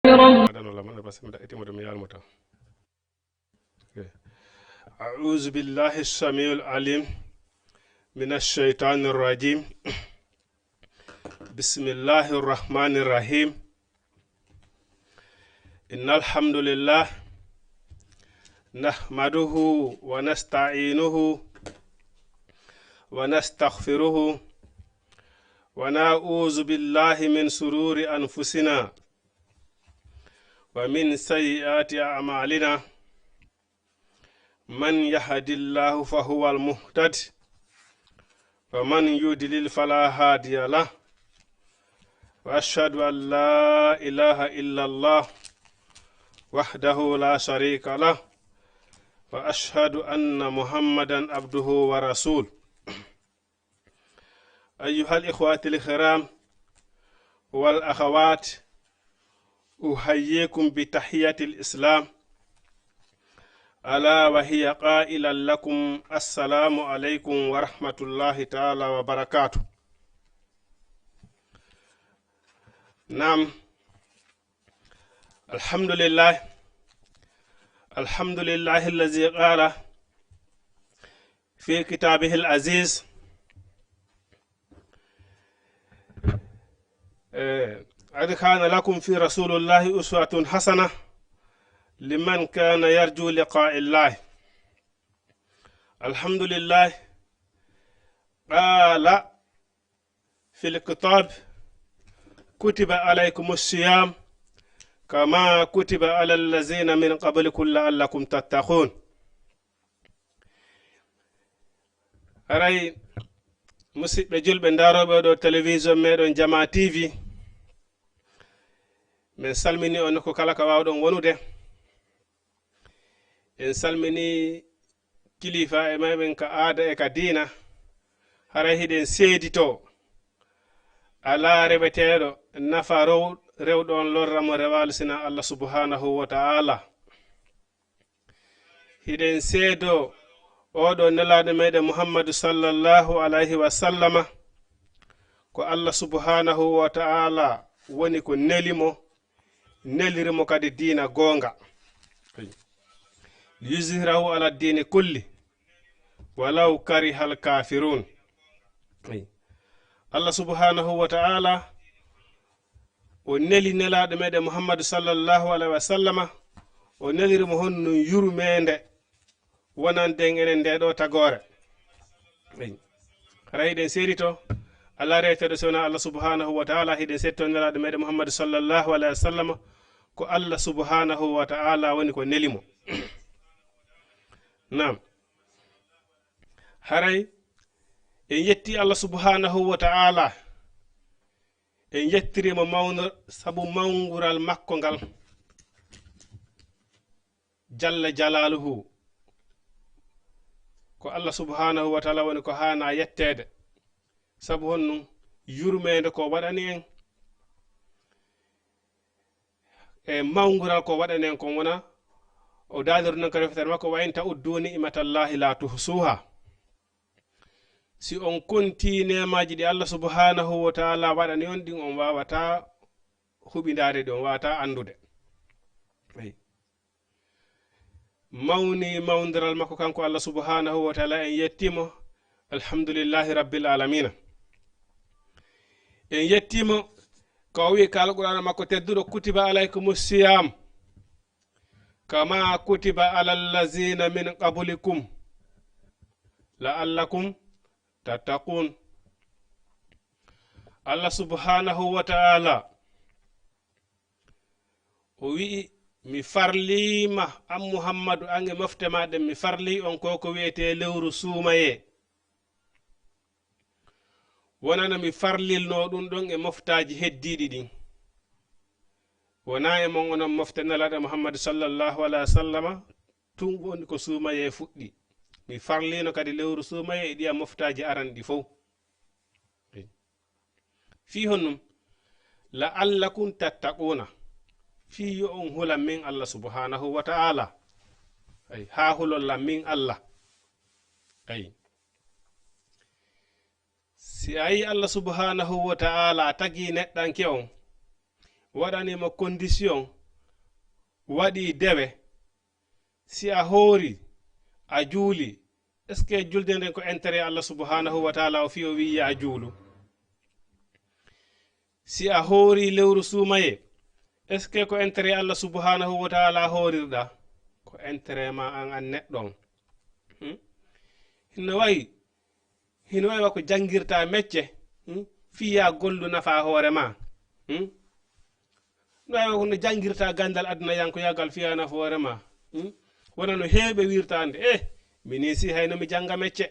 رب أعوذ بالله السميع العليم من الشيطان الرجيم بسم الله الرحمن الرحيم إن الحمد لله نحمده ونستعينه ونستغفره ونعوذ بالله من شرور أنفسنا ومن سيئات أعمالنا من يهد الله فهو المهتد ومن يضلل فلا هادي له وأشهد أن لا إله إلا الله وحده لا شريك له وأشهد أن محمدا عبده ورسوله أيها الإخوة الكرام والأخوات أحييكم بتحية الإسلام ألا وهي قائلا لكم السلام عليكم ورحمة الله تعالى وبركاته. نعم، الحمد لله الذي قال في كتابه العزيز قد كان لكم في رسول الله أسوة حسنة لمن كان يرجو لقاء الله. الحمد لله قال في الكتاب كتب عليكم الصيام كما كتب على الذين من قبلكم لعلكم تتقون. أري مسيب جلب داروبه دو تلفزيون ميدون جما تي في من سلمني أنكو كلا كواودون ونوده en salmini kilifa e maɓen ka aada e ka diina hara hiɗen seedito ala reɓeteɗo nafa rewɗon lorramo rewal sina Allah subhanahu wa ta'ala. hiɗen seedo oɗo nelaɗo meɗen muhammadu sallallahu alayhi wa sallama ko Allah subhanahu wa ta'ala woni ko nelirimo kadi diina gonga yuzhirahu ala dini kulli walaw kariha al kafirun. Allah subhanahu wa ta'ala o neli nelaɗo meɗen muhammadu sallallahu alaihi wa sallama o nelirimo honno yurmede wonanden enen nde ɗo tagore. hara hiɗen seedito ala reteɗo sowna Allah subhanahu wa ta'ala, hiɗen setto nelaɗo meɗen muhammadu sallallahu alaihi wa sallama ko Allah subhanahu wa ta'ala woni ko nelimo. Naam, haray en yetti Allah subhanahu wa ta'ala, en yettirimo mawno sabu mawgural makko ngal jalla jalaluhu. ko Allah subhanahu wa ta'ala woni ko hana yettede sabu honno yurmede ko waɗani en e mawgural ko waɗani en kon wona o daaliru non ka refetere makko wa in ta'uddu ni'matallahi la tuhsuha. si on konti nemaji ɗi Allah subhanahu wa ta'ala waɗani on ɗin on wawata huɓidade ɗi, on wawata andude. mawni mawdiral makko kanko Allah subhanahu wa ta'ala, en yettimo alhamdulillahi rabbil alamina. en yettimo ko wi ka alqur'ana makko tedduɗo kutiba alaykumus siyam kama kutiba ala allazina min qablikum la'allakum tattaqun. Allah subhanahu wa ta'ala o wi'i mi farlima am muhammadu ange mofte maɗen mi farli on ko wiyete lewru suumaye. wonano mi farlilno ɗum ɗon e moftaji heddiɗi ɗin, wona e mon onon mofte nelaɗo muhammadu sallallahu alaihi wa sallama tun woni ko suumaye fuɗɗi. mi farlino kadi lewru suumaye e ɗiya moftaji aranɗi fof. fi honnum la'allakum tattaquna, fi yo on hulan min Allah subhanahu wa ta'ala. ay ha hulollan min Allah. ay si ayi Allah subhanahu wa ta'ala tagi neɗɗanke on waɗanimo condition waɗi dewe si a hoori a juuli est ce que julde nden ko intérêt Allah subhanahu wa taala o fi o wi ya juulu si a hoori lewru suumaye est ce que ko intérêt Allah subhanahu wa taala hoorirɗa ko intérêt ma an neɗɗon hino wawi ko jangirta mecce fiya gollu nafa hoore ma no wawi kono jangirta gandal aduna yanko yagal fiya nafa hoore ma wona no heeɓe wirtande mini si hayno mi janga mecce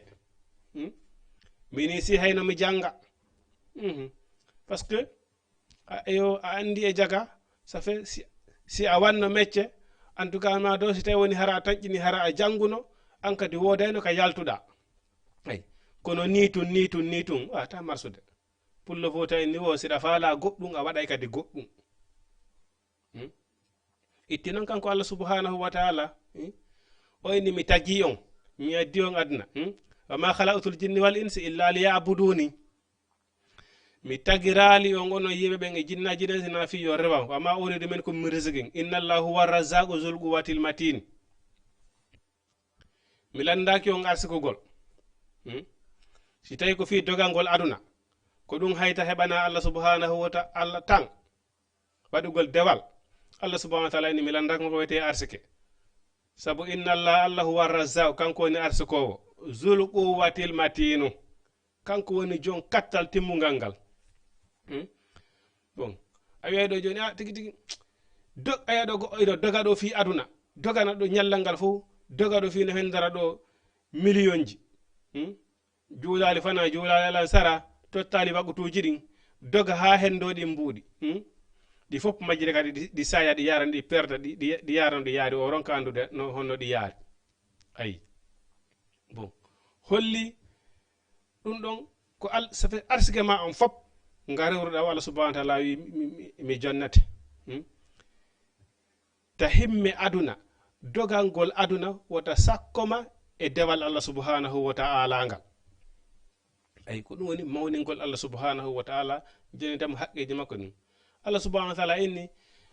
mini si hayno mi janga parce que a andi e jaga ça fait si a wanno mecce en tout cas ma do si tawi woni hara a taƴƴini hara a janguno an kadi wodayno ka yaltuɗa ay kono ni tun ta marsude pullo fo tawi ni wo siɗa faala goɗɗum a waɗay kadi goɗɗum itti noon kanko Allah subhanahu wa taala o inni mi tagi on mi addi on aduna wa ma khalaqtul jinni wal insi illa liya'buduni mi tagirali on onon yimɓe ɓen e jinnaji ɗen sina fi yo rewa wa ma uridu minkum min rizqin inna allahu huwa razzaqu zul quwwatil matin mi landaki on arsikugol si tawi ko fi dogangol aduna ko ɗum hayta heɓana Allah subhanahu wa ta'ala tan waɗugol dewal Allah subhanahu wa ta'ala inni mi landaki ko wiyete arsike sabu inna allah huwa razzaqu kanko woni arsikowo zul quwwatil matinu kanko woni jon kattal timmungal ngal bon a wi'ay ɗo joni tigi tigi a yiya ɗo goɗɗo doga ɗo fi aduna dogana ɗo ñallal ngal fof doga ɗo fi no hendara ɗo million ji juulali fana juulali alan sara tottali waɓutuji ɗin doga ha hendo ɗin mbuuɗi ɗi fof majjire kadi ɗi saya ɗi yaran ɗi perda ɗi yaran ɗi yaari o ronka andude no honno ɗi yaari ayi bon holli ɗum ɗon ko ça fait arsike ma on fop nga rewruɗa o Allah subhanahu wa taala wi mi jonnate ta himme aduna dogangol aduna wota sakkoma e dewal Allah subhanahu wa ta'ala ngal ay ko ɗum woni mawningol Allah subhanahu wa ta'ala joni tam haqqeji makko ɗum Allah subhanahu wa ta'ala inni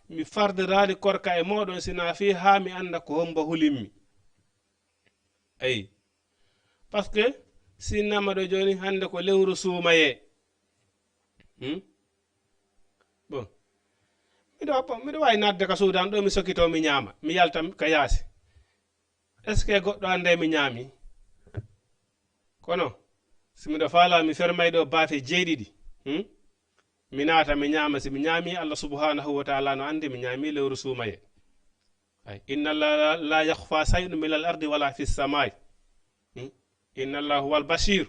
mi fardirani korka e moɗon sina fi ha mi anda ko homba hulimmi ay parce que sinnama ɗo joni hande ko lewru suumaye bon miɗo wawi nadde ka suudan ɗo mi sokkito mi ñaama mi yalta ka yaasi est ce que goɗɗo ande mi ñaami kono si miɗo faala mi fermay ɗo baafe jeeɗiɗi mi naata mi ñaama si mi ñaami Allah subhanahu wa ta'ala no andi mi ñaami lewru suumaye ay inna allah la yakhfa shay'un min al ardi wala fi samai inna allah huwa al bashir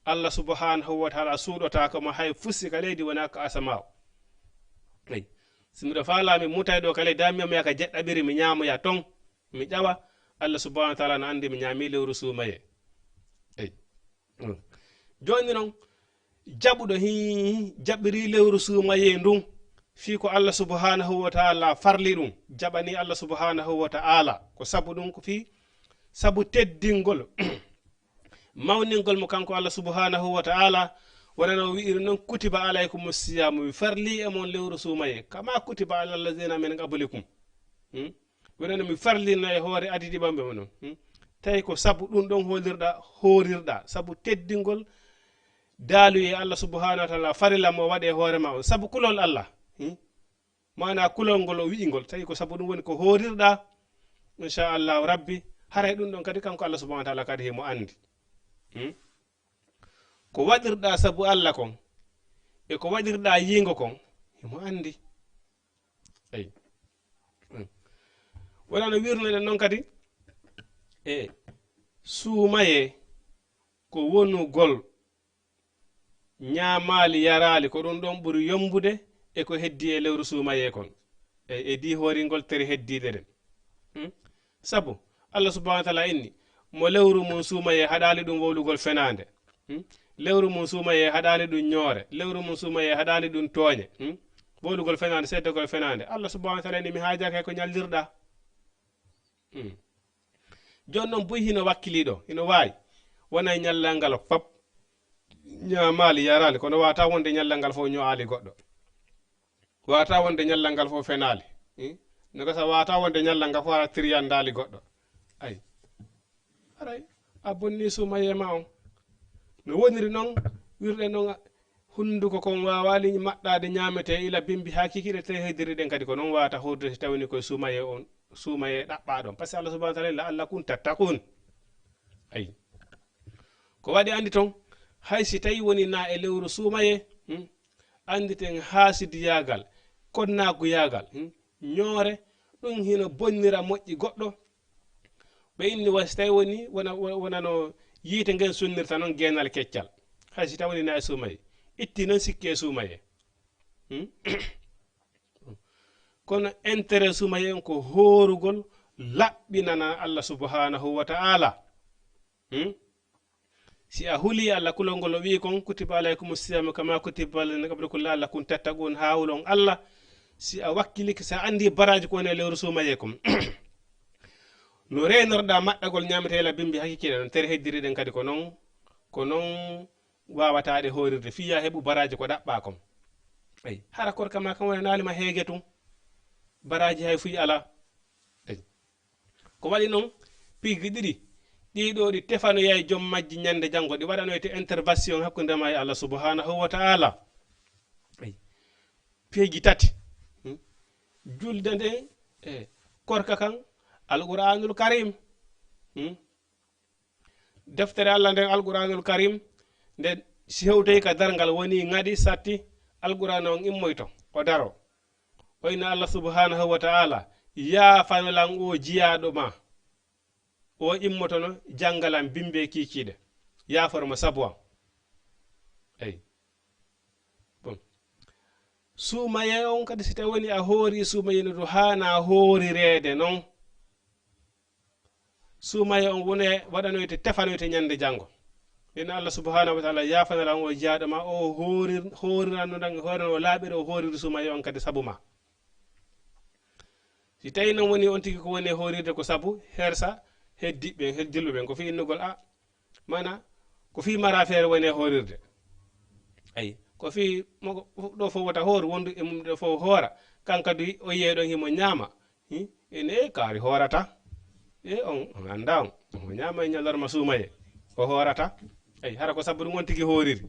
Allah subhanahu wa ta'ala suuɗota ko mo hay fussi ka leydi wona ko asamaw ay si miɗo faala mi mutay ɗo ka leydi damiyam yaka jeɗɗaɓiri mi ñaamoya ton mi ƴawa Allah subhanahu wa ta'ala no andi mi ñaami lewru suumaye ay joni noon jaɓuɗo jaɓiri lewru suumaye ndun fi ko Allah subhanahu wa ta'ala farli ɗum jaɓani Allah subhanahu wa ta'ala ko sabu ɗum ko fi sabu teddingol mawningol mo kanko Allah subhanahu wa ta'ala wonano wi'iri noon kutiba alaykum siyamu mi farli e mon lewru suumaye kama kutiba ala allazina min qablikum wonano mi farlino e hoore adidi ɓamɓe mo noon tawi ko sabu ɗum ɗon horirɗa sabu teddingol daalu e Allah subhanahu wa ta'ala farila mo waɗe hoore ma on sabu kulol Allah mana kulol ngol o wi'ingol tawi ko sabu ɗum woni ko horirɗa inchallahu rabbi haray ɗum ɗon kadi kanko Allah subhanahu wa ta'ala kadi himo andi ko waɗirɗa sabu Allah kon e ko waɗirɗa yingo kon himo andi ay wonano wirnoɗen noon kadi e suumaye ko wonugol ñaamali yarali ko ɗum ɗon ɓuri yombude e ko heddi e lewru suumaye kon e di horingol tere heddide den sabu Allah subhanahu wa ta'ala inni mo lewru mum suumaye haɗali ɗum wowlugol fenande lewru mum suumaye haɗani ɗum ñoore lewru mum suumaye haɗani ɗum tooñe wowlugol fenande seddagol fenande Allah subhanahu wa ta'ala inni mi haajake ko ñallirɗa joni noon boyi hino wakkiliɗo hino wawi wona ñallal ngal fop ñamali yarali kono wata wonde ñallal ngal fof ñoali goɗɗo wata wonde ñallal ngal fof fenali nako sa wata wonde ñalla nga fo triyandali goɗɗo ay aray a bonni sumayema on no woniri noon wirɗe noon hunduko kon wawali maɗɗade ñamete ila bimbi ha kikiɗe te hediri ɗen kadi ko noon wata horde so tawini koye sumaye on sumaye ɗaɓɓa ɗon par ce que Allah subhanahu wa ta'ala la allakum tattakun ay ko waɗi andi ton hay si tawi woni na e lewru sumaye anditen hasidiyagal konnaguyagal ñoore ɗum hino bonnira moƴƴi goɗɗo ɓe inni wasi tawi woni wonano yiite ngen sunnirta noon genal keccal hay si tawi woni na e sumaye itti noon sikki e sumaye kono intérêt sumaye on ko horugol laɓɓinana Allah subhanahu wa ta'ala si a huli Allah kulol ngol o wi kon kutiba alaykum siyam kama kutiba alladhina qablakum la'allakum tattaqun hawlon Allah si a wakkiliki sa andi baraji ko ne lewru sumaye kom no renorɗa maɗɗagol ñametela bimbi hakkikiɗe non tere heddiri ɗen kadi ko non wawataɗe horirde fiya heɓu baraji ko ɗaɓɓa kom ay hara korka ma kam wona naalima heege tum baraji hay fuyi ala ay ko waɗi noon piggi ɗiɗi ɗiɗo ɗi tefanoya e joom majji ñande janggo ɗi waɗanoyte intervention hakkudema e Allah subhanahu wa ta'ala ay peeji tati julde nde korka kan alquranul karim deftere Allah nden alquranul karim nde si hewtayi ka dargal woni ngadi satti alquran on immoyto o daro o inna Allah subhanahu wa ta'ala yafanolan o jiyaɗo ma o immotono jangalan bimbe kikiɗe yaforma sabuwan ay bon sumaye on kadi si tawi woni a hoori sumayeno to hana hoorirede noon sumaye on wone waɗanoyte tefanoyte ñande janggo ina Allah subhanahu wa ta'ala yafanalan o jiyaɗo ma o hoorirano dan hoorano o laaɓire o hooriri sumaye on kadi sabu ma si tawi noon woni on tigi ko woni hoorirde ko sabu hersa heddiɓe heddilluɓe ko fi innugol mana ko fi mara feere woni hoorirde ay ko fi ɗo fof wota hoor wondu e mum ɗo fof hoora kankadi o yeeɗon himo ñaama ene kaari hoorata on anda on o ñaama e ñalorma suumaye o hoorata ay hara ko sabu ɗum won tigi hooriri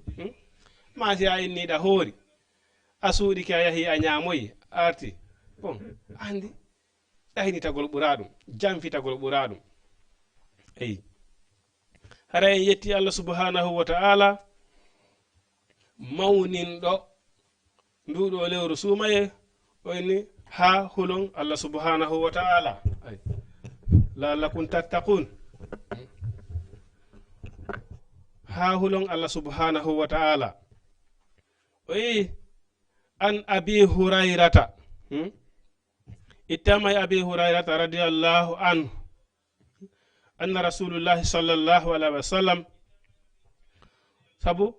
ma si a inniɗa hoori a suuɗiki a yahi a ñaamoyi arti bon andi ɗahinitagol ɓura ɗum janfitagol ɓura ɗum ay hara en yetti Allah subhanahu wa ta'ala mawninɗo nduɗo lewru sumaye o inni ha hulon Allah subhanahu wa ta'ala ay la'allakum tattaqun ha hulon Allah subhanahu wa ta'ala o yi an abi hurairata ittama abi hurairata radiyallahu anhu anna rasulullahi sallallahu alaihi wasallam sabu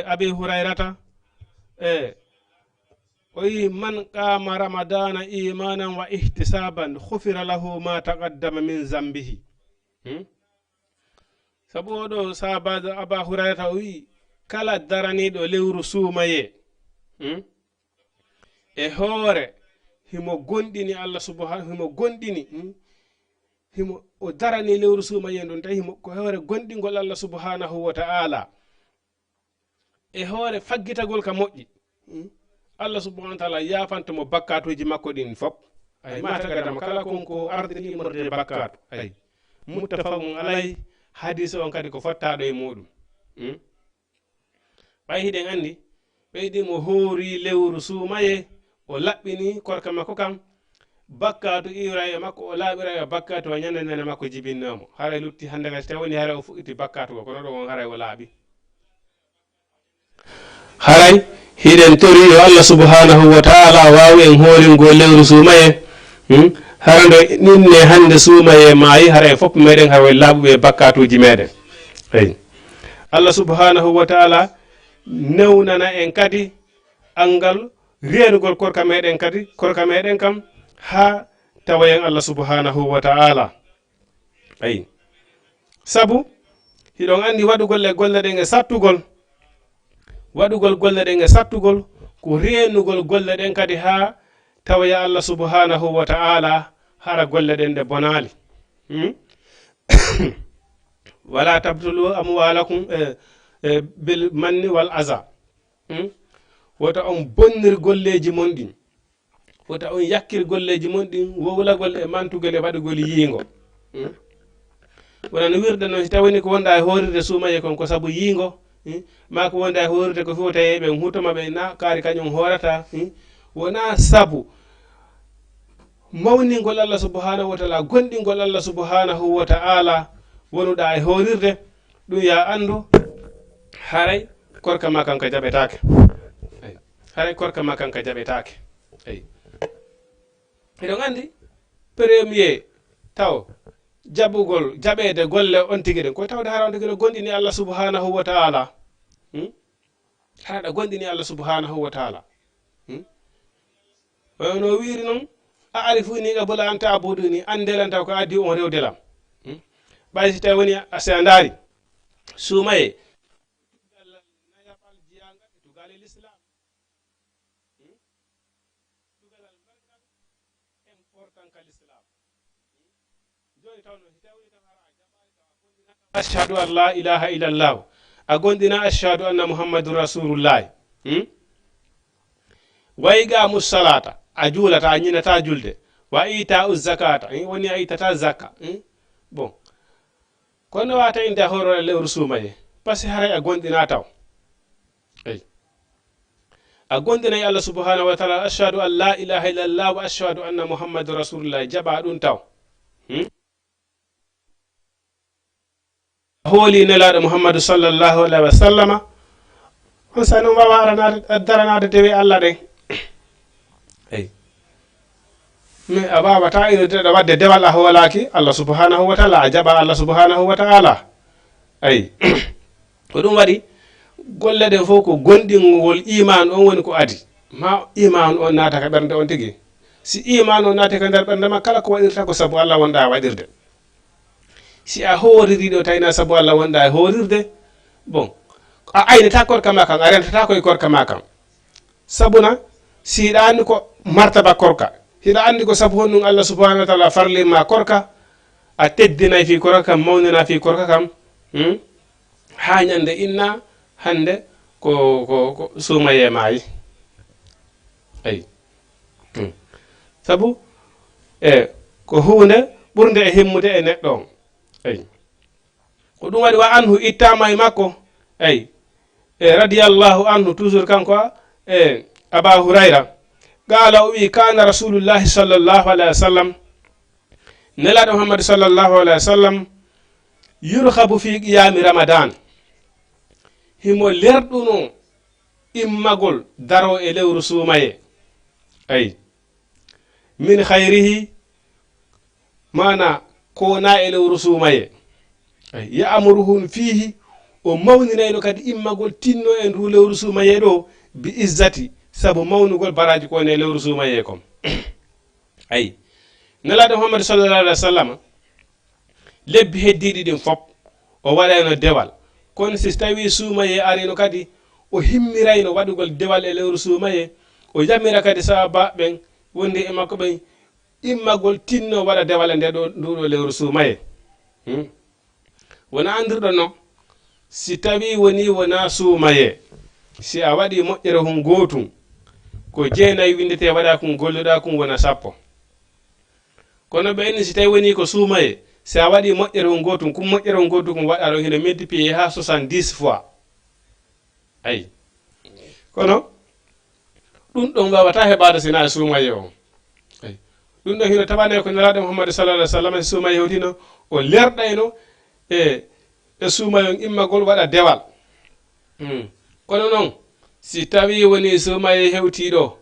abi hurairata oyi man qama ramadana imanan wa ihtisaban khufira lahu ma taqaddama min zambihi sabu oɗo sahabajo aba hurairata o wi kala daraniɗo lewru suumaye e hoore himo gonɗini Allah subhanahu himo gonɗini himo o darani lewru suumaye ɗon tawi himo ko hoore gonɗingol Allah subhanahu wa ta'ala e hoore faggitagol ka moƴƴi Allah subhanahu wa ta'ala yafantomo bakkatuji makko ɗin fop ay matagadama kala konko ardini morde bakkatu ay muttafaqun alay hadise on kadi ko fottaɗo e muɗum ɓay hiɗen andi ɓeydi mo hoori lewru suumaye o laɓɓini korka makko kam bakkatu iwra e makko o laaɓira e bakkatu o ñande nene makko jibinnomo haray lutti hande kadi tawoni haray o fuɗɗiti bakkatu ko kono ɗo on haray o laaɓi haray hiɗen tori yo Allah subhanahu wa ta'ala wawi en hooringo lewru suumaye hara ndo ninne hande suumaye maayi haray fof meɗen haray laaɓuɓe bakkatuji meɗen eyi Allah subhanahu wa ta'ala newnana en kadi angal reenugol korka meɗen kadi korka meɗen kam ha tawayen Allah subhanahu wa ta'ala ayi sabu hiɗon andi waɗugol e golle ɗen e sattugol waɗugol golle ɗen e sattugol ko reenugol golle ɗen kadi ha tawaya Allah subhanahu wa ta'ala hara golle ɗen ɗe bonali wala tabtulu amwalakum bil manni wal aza wota on bonnir golleji mon ɗin wota on yakkir golleji mon ɗin wowlagol e mantugol e waɗugol yiingo wona no wirde noon si tawini ko wonɗa e horirde suumaye kon ko saabu yiingo ma ko wonda e horirde ko fof tawi ɓen hutoma ɓe na kaari kañum horata wona saabu mawningol Allah subhanahu wa ta'ala gonɗingol Allah subhanahu wa ta'ala wonuɗa e horirde ɗum ya andu haray korka ma kanka jaɓetake haray korka ma kanka jaɓetake eyi eɗon andi premier taw jaɓugol jaɓede golle on tigui ɗen koye tawde hara on tigui ɗo gonɗini Allah subhanahu wa ta'ala haɗa gonɗini Allah subhanahu wa ta'ala no wiri noon a ari fu ni qabla an ta'buduni andelan taw ko addi on rewdelam ɓay si tawi woni si a ndaari suumaye ashhadu an la ilaha illallah a gondina ashhadu anna muhammadun rasulullahi waygamu salata a juulata a ñinata julde wa ita zakata woni a itata zakka bon kono wata inde horore lewru suumaye par ce que haray a gondina taw eyi a gondinayi Allah subhanahu wa taala ashhadu an la ilaha illallah wa ashhadu anna muhammadun rasulullahi jaɓa ɗum taw hooli nelaɗo muhammadu sallllahu alayhi wa sallama on sa noon wawa daranade dewe Allah ɗen eyi mais a wawata irdeɗo wadde dewal a hoolaki Allah subhanahu wa taala a jaɓa Allah subhanahu wa taala ayi ko ɗum waɗi golle ɗen fof ko gonɗingol iman on woni ko adi ma iman on naata ka ɓernde on tigui si iman on naati ka nder ɓernde ma kala ko waɗirta ko saabu Allah wonɗa waɗirde si a horiri ɗo tawina saabu Allah wonɗa e horirde bon a aynata korka ma kan a rentata koye korka ma kan sabuna si hiɗa andi ko martaba korka hiɗa andi ko saabu honɗum Allah subhanahu wa taala farlima korka a teddinayi fi korka kam mawnina fi korka kam ha ñande inna hande ko suumaye maayi ayi saabu ko hunde ɓurde e himmude e neɗɗo on ayi ko ɗum waɗi wa anhu ittama e makko ayi radiyallahu anhu toujours kanko aba hurayra qala o wi kana rasulullahi sallllahu alayhi wa sallam nelaɗo muhammadu sallllahu alayhi wa sallam yurhabu fi qiyami ramadan himo lerɗuno immagol daro e lewru suumaye ayi min hayrihi mana kona e lewru suumaye ayi ya'muruhum fihi o mawninayno kadi immagol tinno e ndu lewru suumaye ɗo bi izzati sabu mawnugol baraji ko ne lewru suumaye kom ayi nelaɗo muhammadu sallallahu alaihi wasallam lebbi heddiɗi ɗin fop o waɗayno dewal kono si tawi suumaye arino kadi o himmirayno waɗugol dewal e lewru suumaye o yamira kadi sahaba ɓen wondi e makko ɓen immagol tinno waɗa dewal e nde ɗo nduɗo lewru suumaye wona andirɗo no si tawi woni wona suumaye si a waɗi moƴƴere hum gotum ko jeenayi windete waɗa kum golluɗa kum wona sappo kono ɓeyni si tawi woni ko suumaye si a waɗi moƴƴere hum gotum kum moƴƴere hum gotum kum waɗa ɗo hino multiplié ha 70 fois ayi kono ɗum ɗon wawata heɓade sina e suumaye on ayi ɗum ɗon hino tawane ko nelaɗo muhammadu sallallahu alaihi wasallam si suumaye hewtino o lerɗayno e suumaye on immagol waɗa dewal kono noon si tawi woni suumaye hewtiɗo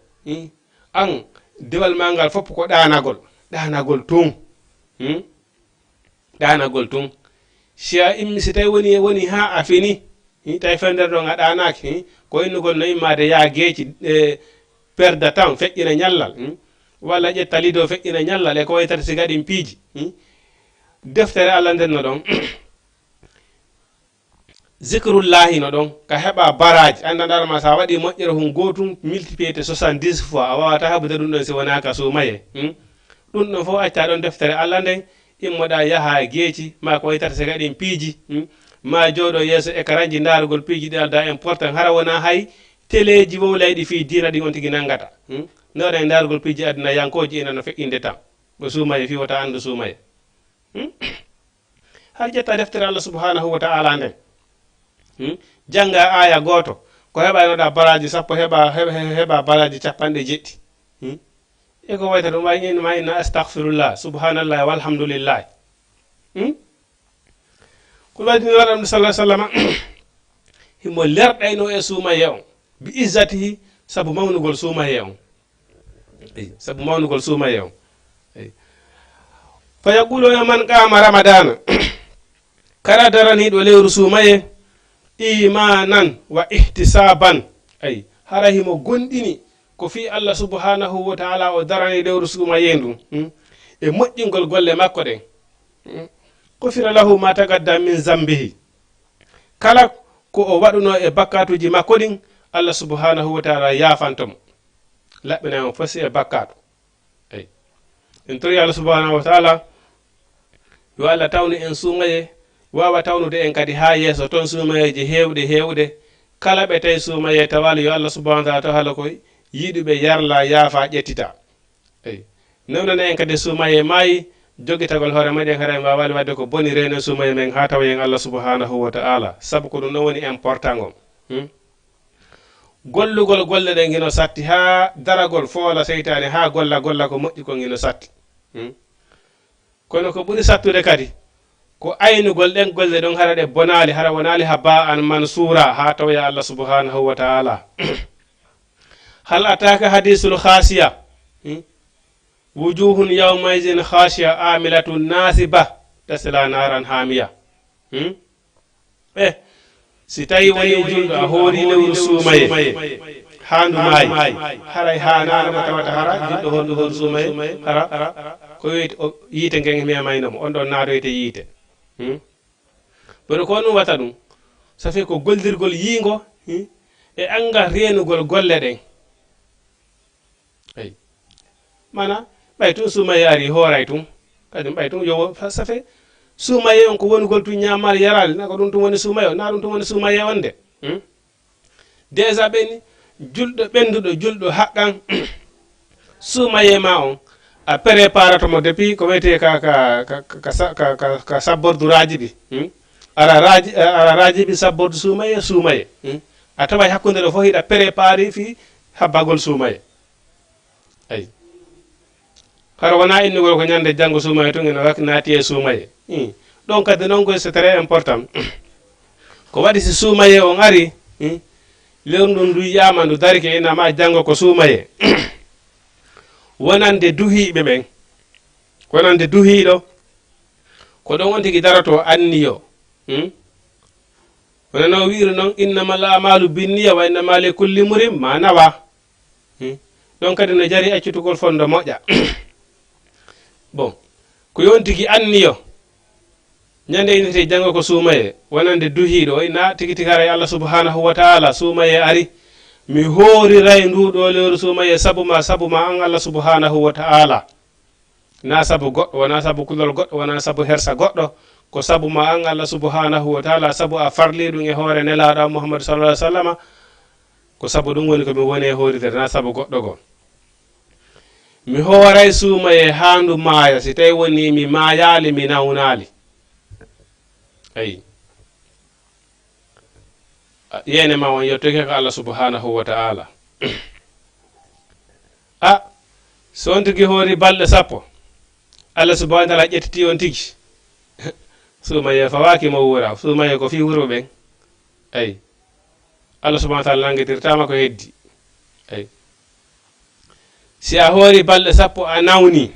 an dewal ma ngal fopp ko ɗanagol tun ɗanagol tun si tawi woni ha a fini tawi fender ɗon a ɗanaki ko innugol no immade ya geeci perde temps feƴƴina ñallal walla ƴetta lido feƴƴina ñallal e ko waytata si gaɗin piiji deftere Allah ndenno ɗon zikrullahi no ɗon ka heɓa baraji andanɗarma sa waɗi moƴƴere hun gotum multiplié 70 fois a wawata haɓude ɗum ɗon si wona ka suumaye ɗum ɗon fof acca ɗon deftere allah nden immoɗa yaaha geeci ma ko waytata so gaɗin piiji ma jooɗo yeeso écran ji darugol piiji ɗi alda important hara wona hay téléji wowlayɗi fi dina ɗi on tigui nanggata ndewaɗa e darugol piiji aduna yankoji ina no feƴƴinde tan ɓe suumaye fi wota andu suumaye har ƴetta deftere allah subhanahu wa ta'ala nden janga aya goto ko heɓanoɗa baraji sappo heɓa baraji capanɗe jeɗɗi e ko wayta ɗum wayi in ma inna astahfirullah subhanallah walhamdulillah ko wadini waɗam ɗum sallah sallama himo lerɗayno e suumaye on bi izzatihi saabu mawnugol suumaye on saabu mawnugol suumaye on fa yaquluna man qama ramadana kala daraniɗo lewru suumaye imanan wa ihtisaban ay hara himo gonɗini ko fi allah subhanahu wa ta'ala o darani lewru suumaye ndu e moƴƴingol golle makko ɗen gufira lahu ma tagadda min zambihi kala ko o waɗuno e bakkatuji makko ɗin allah subhanahu wa ta'ala yafantomo laɓɓinamo fosi e bakkatu ay en tori allah subhanahu wa ta'ala yo allah tawni en suumaye wawa tawnude en kadi ha yeeso toon suumayeji hewɗe kala ɓe tawi suumaye tawala yo allah subhanahu wa ta'ala tawala ko yiɗuɓe yarla yaafa ƴettita eyi nonone en kadi suumaye maayi jogitagol hoore meɗen hara en wawani wadde ko boni reno suumaye men ha tawa en allah subhanahu wa ta'ala saabu ko ɗum ɗon woni important on gollugol golle ɗen gino satti ha daragol foola seytane ha golla ko moƴƴi ko gino satti kono ko ɓuri sattude kadi ko aynugol ɗen golle ɗon hara ɗe bonali hara wonali ha ba an mansura ha tawya allah subhanahu wa ta'ala hal ataka hadisul khasiya wujuhun yawmaizin khashiya amilatun nasiba tasla naran hamiya si tawi woni julɗo a hoori lewru suumaye handu maayi haray ha nanamo tawata hara julɗo honɗo horu suumaye hara ko yiite ngen memaynamo on ɗon naadoyte yiite boɗo ko ɗum wata ɗum ça fait ko goldirgol yiingo e anga renugol golle ɗen eyi mana ɓay tun suumaye ari hooray tun kadi ɓay tun yo ça fait suumaye on ko wonugol tun ñamal yaral na ko ɗum tun woni suumaye o na ɗum tun woni suumaye on de déjà ɓeni julɗo ɓenduɗo julɗo haqqan suumaye ma on a préparatomo depuis ko wiyete ka sabborduraji ɗi ara raji ɗi sabbordu suumaye a taway hakkude ɗo fof hiɗa préparé fi habbagol suumaye ayi hara wona innugol ko ñande janggo suumaye tun ene naati e suumaye ɗon kadi noon koy c'est très important ko waɗi si suumaye on ari lewru ndun ndu yiyama ndu darike inama janggo ko suumaye wonande duhiɓe ɓen wonande duhiɗo ko ɗon on tigui daroto anniyo wonano wiiri noon innamal amalu binniya wa innama li kulli murim ma nawa ɗon kadi no jari accutugol fondo moƴƴa bon ko yon tigui anniyo ñande inete janggo ko suumaye wonande duhiɗo ina tigui tigui haray allah subhanahu wa ta'ala suumaye ari mi hooriray nduɗo lewru suumaye sabu ma an allah subhanahu wa ta'ala na sabu goɗɗo wona sabu kulol goɗɗo wona sabu hersa goɗɗo ko sabu ma an allah subhanahu wa ta'ala sabu a farli ɗum e hoore nelaɗo muhammadu sallallahu alaihi wasallam ko sabu ɗum woni ko mi woni e hooritere na sabu goɗɗo gon mi hooray suumaye handu maaya si tawi woni mi maayali mi nawnali ayi yene ma on yettoke ko allah subhanahu wa ta'ala so on tigi hoori balɗe sappo allah subhanahu wa ta'ala ƴettiti on tigi suumaye fawaki mo wuura suumaye ko fi wuro ɓen ayi allah subhanahu wa ta'ala nangitirtama ko heddi ayi si a hoori balɗe sappo a nawni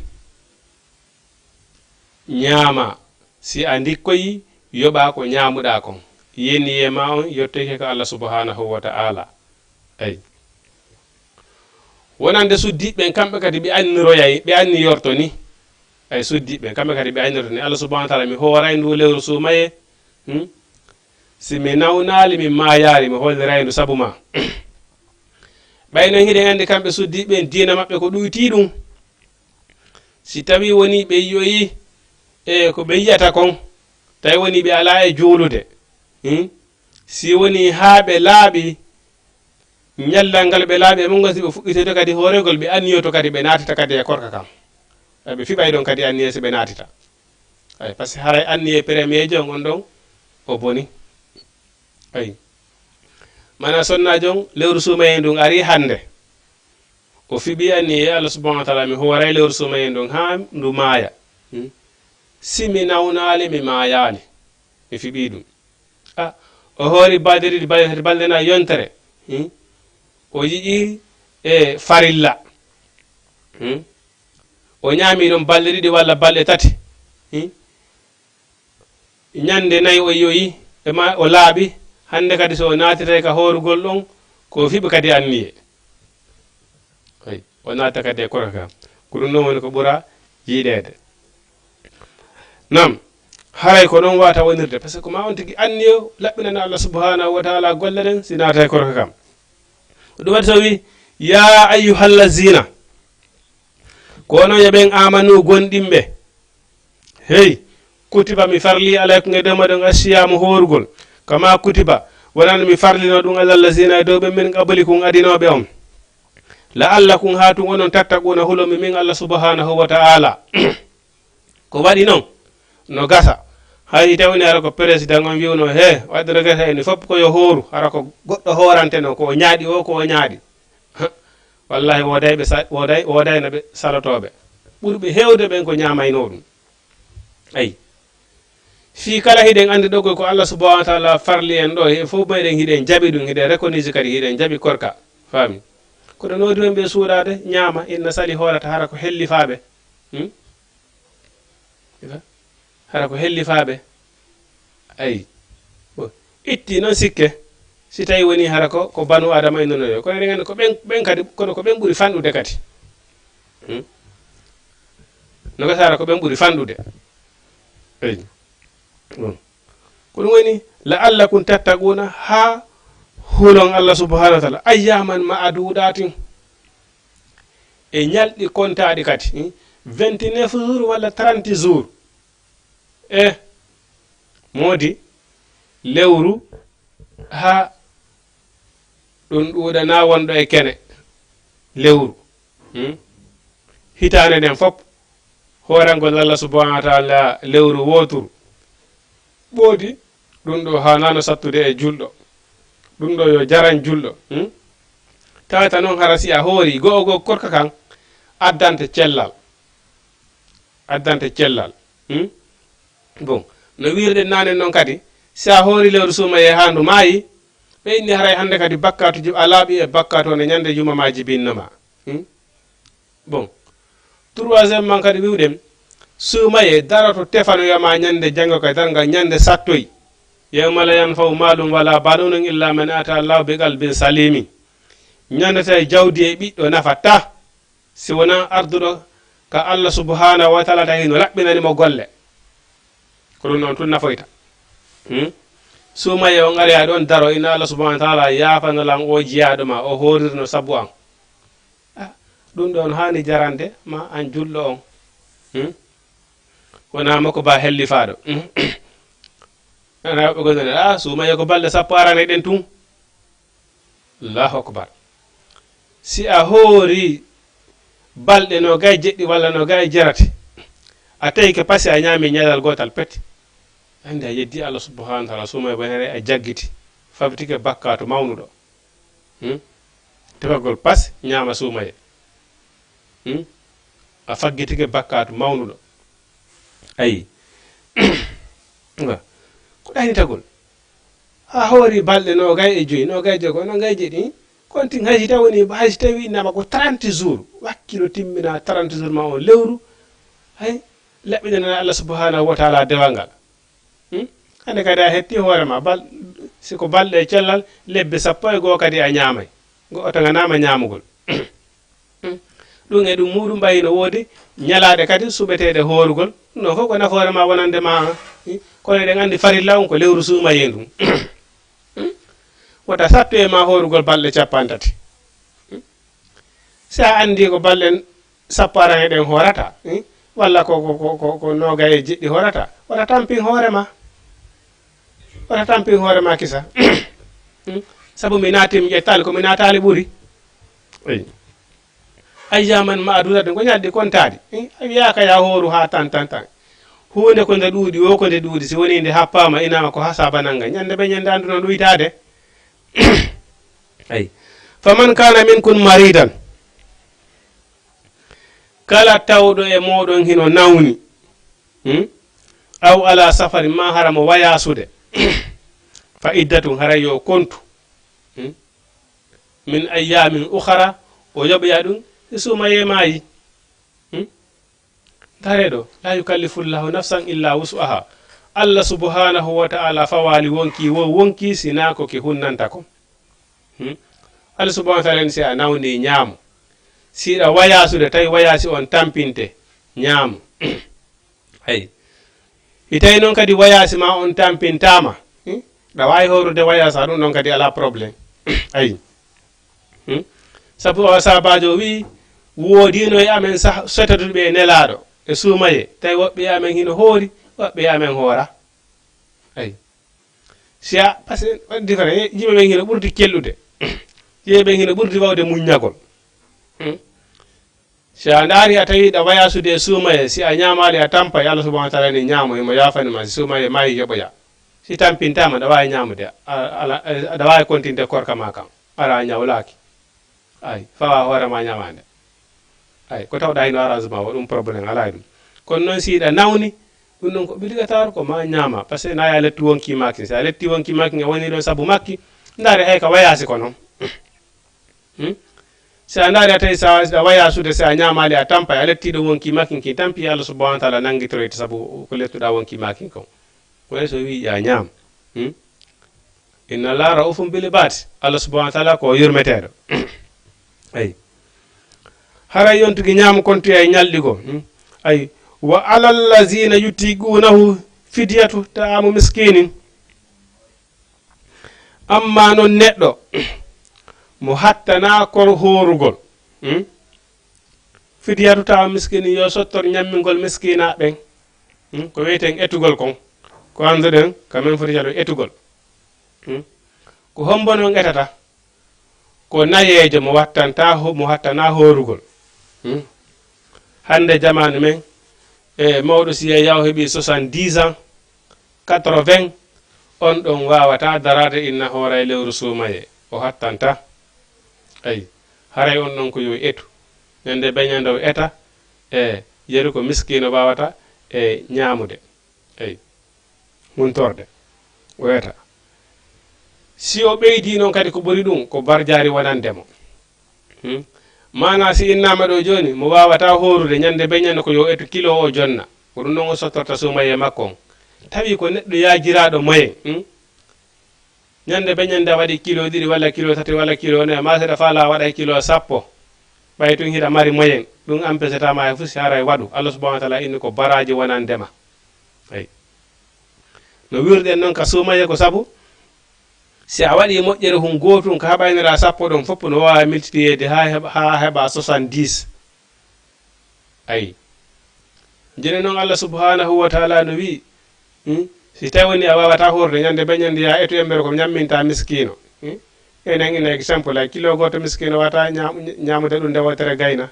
ñaama si a ndikkoyi yoɓa ko ñaamuɗa kon yeni yema on yettoke ko allah subhanahu wa ta'ala ay wonande suddiɓe kamɓe kadi ɓe anniroyay ɓe anni yorto ni ay suddiɓe kamɓe kadi ɓe annirto ni allah subhanahu wa ta'ala mi hooray ndu lewru suumaye si mi nawnali mi mayari mi hollirayno sabu ma ɓayno hiɗen andi kamɓe suddiɓe diina maɓɓe ko ɗuyti ɗum si tawi woni ɓe yoyi e ko ɓe yiyata kon tawi woni ɓe ala e juulude si woni ha ɓe laaɓi ñallal ngal ɓe laaɓi e mo gasi ɓe fuɗɗitoyto kadi hoorengol ɓe anniyoto kadi ɓe natita kadi e korka kam ɓe fiɓay ɗon kadi anniye so ɓe natita ay par ce que haray anniye premier jon on ɗon o boni ay mana sonna jon lewru sumayen ɗum ari hande o fiɓi anniye Allah subhanahu wa taala mi hooray lewru sumayen ɗum ha ndu maaya si mi nawnali mi mayali mi fiɓi ɗum o hoori balɗe ɗiɗi balɗe tati balɗe nayi yontere o yiƴi e farilla o ñaami ɗon balɗe ɗiɗi walla balɗe tati ñande nayi o yoyi ema o laaɓi hande kadi so o natitay ka hoorugol ɗon ko fiɓi kadi anniye ay o naata kadi e korka kam ko ɗum noon woni ko ɓura yiiɗede nam haray ko ɗon wata wonirde par ce que ko ma on tigui anniyo laɓɓinana Allah subhanahu wa taala golle ɗen si naata e korka kam ɗum waɗi so wi ya ayyuhallazina ko noon yoɓen amanu gonɗinɓe hey kutiba mi farli alaykum e dow maɗon asiyamu horugol kama kutiba wonano mi farlino ɗum alallazina e dow ɓe min qablikum adinoɓe on la'allakum ha tun onon tattaquna hulomi min Allah subhanahu wa ta'ala ko waɗi noon no gasa hay tawni hara ko président on wiwno he waɗino gasa eni fof koyo hooru hara ko goɗɗo hoorante no ko ñaaɗi o ko ñaaɗi wallahi woday no ɓe salotoɓe ɓurɓe hewde ɓen ko ñamayno ɗum ayi fi kala hiɗen andi ɗo ko Allah subhanahu wa ta'ala farli en ɗo e fof meɗen hiɗen jaɓi ɗum hiɗen reconise kadi hiɗen jaɓi korka faami kono noodi men ɓe suuɗade ñaama inna sali hoorata hara ko hellifaɓe hara ko hellifaɓe ayi itti noon sikke si tawi woni hara ko banu adama en nonoyo kono eɗen andi ko ɓen kadi kono ko ɓen ɓuuri fanɗude kadi no gasa hara ko ɓen ɓuuri fanɗude eyi ko ɗum woni la'allakum tattaquna ha hulon Allah subhanahu wa ta'ala ayyaman ma'adudatin e ñalɗi kontaɗi kadi 29 jours walla 30 jours e modi lewru ha ɗum ɗuuɗana wonɗo e kene lewru hitande nden fof hoorangol Allah subhanahu wa ta'ala lewru woturu ɓoodi ɗum ɗo hanano sattude e julɗo ɗum ɗo yo jaran julɗo tawata noon hara si a hoori go'o korka kan addante cellal bon no wirɗen nane noon kadi si a hoori lewru sumaye ha ndu maayi ɓe inni haray hande kadi bakkatu a laaɓi e bakkatu one ñande juma ma jibinnoma bon troisiéme man kadi wiwɗen sumaye daroto tefanoyama ñande janngo kay tan ngam ñande sattoyi yawma la yanfaw malum wala banunun illa man ata Allah bi qalbin salimi ñandata e jawdi e ɓiɗɗo nafata si wona arduɗo ka Allah subhanahu wa ta'ala tawi no laɓɓinani mo golle ko ɗum noon tun nafoyta sumaye on ari ɗon daro ina Allah subhanahu wa ta'ala yafanolan o jiyaɗo ma o horirno sabu an ɗum ɗon hani jarande ma an julɗo on wona makko ba hellifaɗo ana ɓe gonne sumaye ko balɗe sappo arane ɗen tun Allahu akbar si a hoori balɗe no gay jeɗɗi walla no gay jerate a tawi ke pasi a ñaami ñalal gotal pet andi a yeddi Allah subhanahu wa ta'ala sumaye bonere a jaggiti fabtike bakkatu mawnuɗo tefagol pas ñaama sumaye a faggitike bakkatu mawnuɗo ayi ko ɗanitagol ha hoori balɗe no gay e joyi no gay jogo no gay jeɗi kontin haysi taw woni haysi tawi innama ko 30 jours wakkilo timmina 30 jours ma on lewru hay laɓɓinana Allah subhanahu wa ta'ala dewal ngal hande kadi a hetti hoorema siko balɗe cellal lebbe 12 kadi a ñaamay go taganama ñaamugol ɗum e ɗum muɗum mbayi no woodi ñalaɗe kadi suɓeteɗe hoorugol non fof ko nafoore ma wonande ma kono eɗen andi farilla on ko lewru suumaye ndum wota sattu e ma horugol balɗe 50 sa andi ko balɗe 10 eɗen horata walla ko noga e jeɗɗi horata wata tampin hoorema kisa sabu mi naati mi ƴettali ko mi natali ɓuuri ayyaman ma'dudatin ko ñalɗi kontadi wiyaka ya hooru ha tan hunde ko nde ɗuuɗi o ko nde ɗuuɗi si woni nde happama inama ko ha saba nanga ñande ɓe ñande andu no ɗuytade ay faman kana minkum maridan kala tawɗo e moɗon hino nawni aw ala safari ma hara mo wayasude fa iddatun hara yo kontu min ayyamin ukhra o yoɓoya ɗum e sumaye mayi dareɗo la yukallifu llahu nafsan illa wus'aha allah subhanahu wa ta'ala fawali wonki sina ko ke hunnanta ko allah subhanahu wa ta'ala si a nawni ñaamo siɗa wayasude tawi wayasi on tampinte ñaamo ay tawi noon kadi wayasi ma on tampintama ɗa wawi horude wayasa ɗum noon kadi ala probléme ayi sabu o sabajo wi woodino e amen sotaduɓe e nelaɗo e suumaye tawi woɓɓe amen hino hoori woɓɓe amen hoora ayi si a par ce que waɗi différent yimɓe ɓen hino ɓurdi kellude yimɓe ɓen hino ɓurdi wawde muññagol si a daari a tawi ɗa wayasude e suumaye si a ñamali a tampay allah subahana wa taala ni ñaamo emo yafanima si suumaye mayi yoɓoya si tampintama ɗa wawi ñamude aɗa wawi continde korka ma kam ara ñawlaki ay fawa hoorema ñamande ay ko tawɗa hino arrangement o ɗum probléme ala ɗum kono noon siɗa nawni ɗum ɗon ko obligatoire ko ma ñama par ce que nayi a letti wonki makki si a letti wonki makki a woni ɗon saabu makki ndaari hay ka wayasi ko noon si a ndaari a tawi sa wayasude si a ñamali a tampay a lettiɗo wonki makki ki tampi allah subahana wa taala nanguitoroyte saabu ko lettuɗa wonki makki kon koye so wi ya ñaam inna allah raufum bil ibad allah subahana wa taala ko yurmeteɗo ay hara yontugi ñaama kontoya e ñalɗigo ay wa alallazina yutigunahu fidyatu ta'amu miskinin amma noon neɗɗo mo hattana kor horugol fidyatu ta'amu miskinin yo sottor ñammingol miskina ɓen ko wiyeten etugol kon ko anduɗen kamen foti jaɗo etugol ko hombo noon etata ko nayejo mo hattana horugol hande jamanu men e mawɗo siye yaw heeɓi 70 ans 80 on ɗon wawata darade inna hoora e lewru suumaye o hattanta ayi haray on ɗon ko yo etu ñande beñande o eta e yeru ko miskino wawata e ñamude ayi huntorde o eta si o ɓeydi noon kadi ko ɓuri ɗum ko barjari wonandemo mana si innama ɗo joni mo wawata horude ñande beñande ko yo etu kilo o jonna ko ɗum noon o sottorta sumaye makko on tawi ko neɗɗo yajiraɗo moyen ñande beñande a waɗi kilo 2 walla kilo 3 walla kilo 4 ma seɗa faala waɗa kilo 10 ɓay tun hiɗa mari moyen ɗum empêcetama e fof si hara e waɗu allah subahana wa taala inni ko baraji wonandema ayi no wirɗen noon ka sumaye ko saabu si a waɗi moƴƴere hun gotum ko haɓaynira 10 ɗon fof no wawa multipliede ha heɓa 70 ayi joni noon allah subhanahu wa taala no wi si tawi woni a wawata horde ñande beñande ya etu embere ko ñamminta miskino enen ina exemple ay kilo goto miskino wata ñamude ɗum nde wotere gayna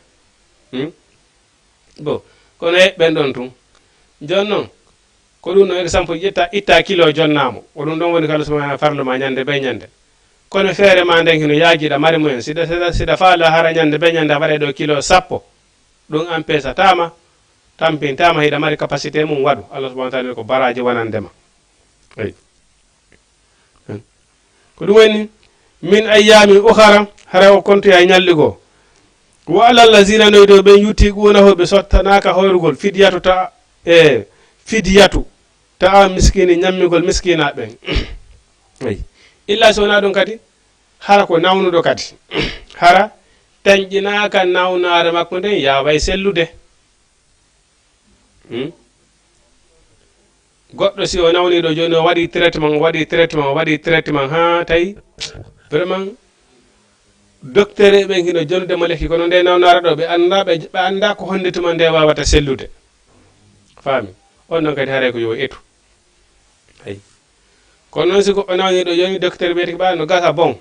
bon kono ɓen ɗon tun joni noon ko ɗum no exemple itta kilo jonnamo ko ɗum ɗon woni ko allah subahana farluma ñande beñande kono feere ma nden hino yaajiɗa mari mumen siɗa faala hara ñande beñande a waɗe ɗo kilo 10 ɗum empesatama tampintama hiɗa mari capacité mum waɗu allah subahana taala ko baraji wonandema eyi ko ɗum woni min ayyamin ukhara hara o kontoya ñalɗigo wa alallazina noyi ɗo ɓen yutigunahu ɓe sottanaka hoyrugol fidyatu ta fidyatu ta miskini ñammigol miskina ɓen eyi illa so wona ɗum kadi hara ko nawnuɗo kadi hara tañƴinaka nawnare makko nden yaway sellude goɗɗo si o nawniɗo joni o waɗi traitement ha tawi vraiment docteur ɓe hino jonnude mo lekki kono nde nawnare ɗo ɓe anda ko honde tuma nde wawata sellude faami on noon kadi haray ko yo etu ayi kono noon si goɗɗo nawniɗo joni docteur ɓe tiki no gasa bon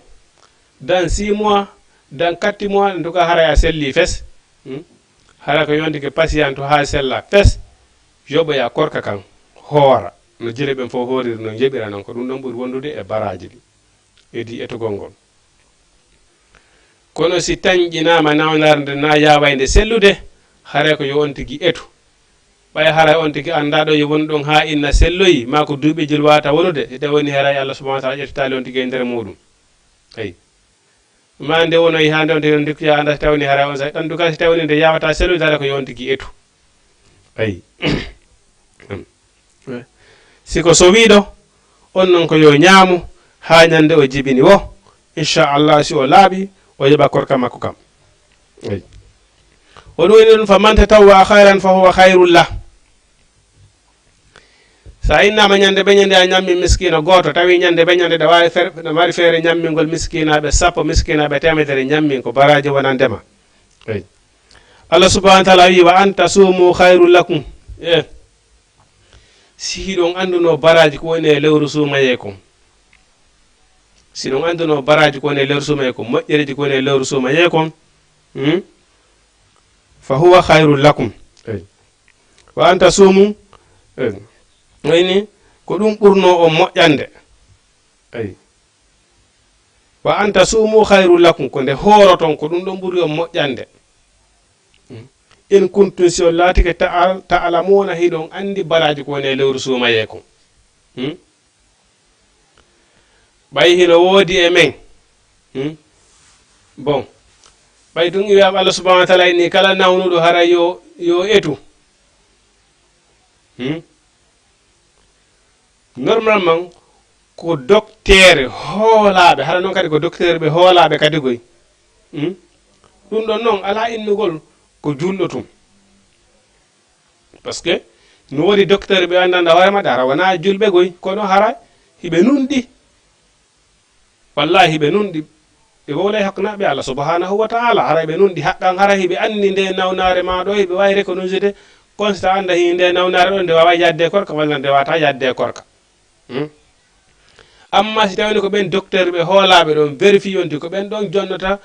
dans 6 mois dans 4 mois en tout cas haray a selli fes hara ko yonti ke patient to ha sella fes yoɓoya korka kan hoora no jile ɓen fof hooriri no jeɓira non ko ɗum ɗon ɓuri wondude e baraji ɗi edi etugol ngol kono si tañƴinama nawnare nde na yawayde sellude haray ko yo on tigui etu ɓay haray on tigui anda ɗo yo woni ɗon ha inna selloyi ma ko duuɓijil wata wonude so tawi woni haray Allah subahana wa taala ƴettali on tigui e nder muɗum ayi ma nde wonoyi ha nde on tigui dikkuya anda so tawni haray on sa en tout cas so tawni nde yawata sellude haray ko yo on tigui etu ayi siko so wiɗo on non ko yo ñaamu ha ñande o jibini wo inchallah si o laaɓi o yoɓa korka makko kam eyi o ɗum woni ɗum fa man tatawwa hayran fa huwa hayrullah sa innama ñande ɓe ñande a ñammi miskina goto tawi ñande ɓe ñande ɗa wawi ɗa mari feere ñammingol miskinaɓe 10 miskinaɓe temedere ñammin ko baraji wonandema eyi Allah subahana wa taala wi wa anta sumu hayrul lakum si hiɗon anduno baraji ko woni e lewru sumaye kon si ɗon anduno baraji ko woni e lewru sumaye kon moƴƴereji ko woni e lewru sumaye kon fa huwa hayrul lakum wa anta sumu wayni ko ɗum ɓurno o moƴƴande ayi wa anta sumu hayrul lakum ko nde hooroton ko ɗum ɗon ɓuri o moƴƴande in kuntum si on laatike ta'lamuna hiɗon andi baraji ko woni e lewru sumaye kon ɓay hino woodi e men bon ɓay ɗum wiyama Allah subahana wa taala ni kala nawnuɗo hara yo etu normalement ko docteur hoolaɓe hara noon kadi ko docteur ɓe hoolaɓe kadi koy ɗum ɗon noon ala innugol ko julɗo tum par ce que no woodi docteur ɓe andanda hoore maɗa hara wona julɓe goy kono hara hiɓe nunɗi wallahi hiɓe nunɗi ɓe wowlay hakkunaɓe Allah subhanahu wa taala hara ɓe nunɗi haqqan hara hiɓe andi nde nawnare ma ɗo hiɓe wawi reconnaissde constat anda hi nde nawnare ɗo nde wawa yadde korka walla nde wata yadde korka amma si tawini ko ɓen docteur ɓe hoolaɓe ɗon vérifie yonti ko ɓen ɗon jonnata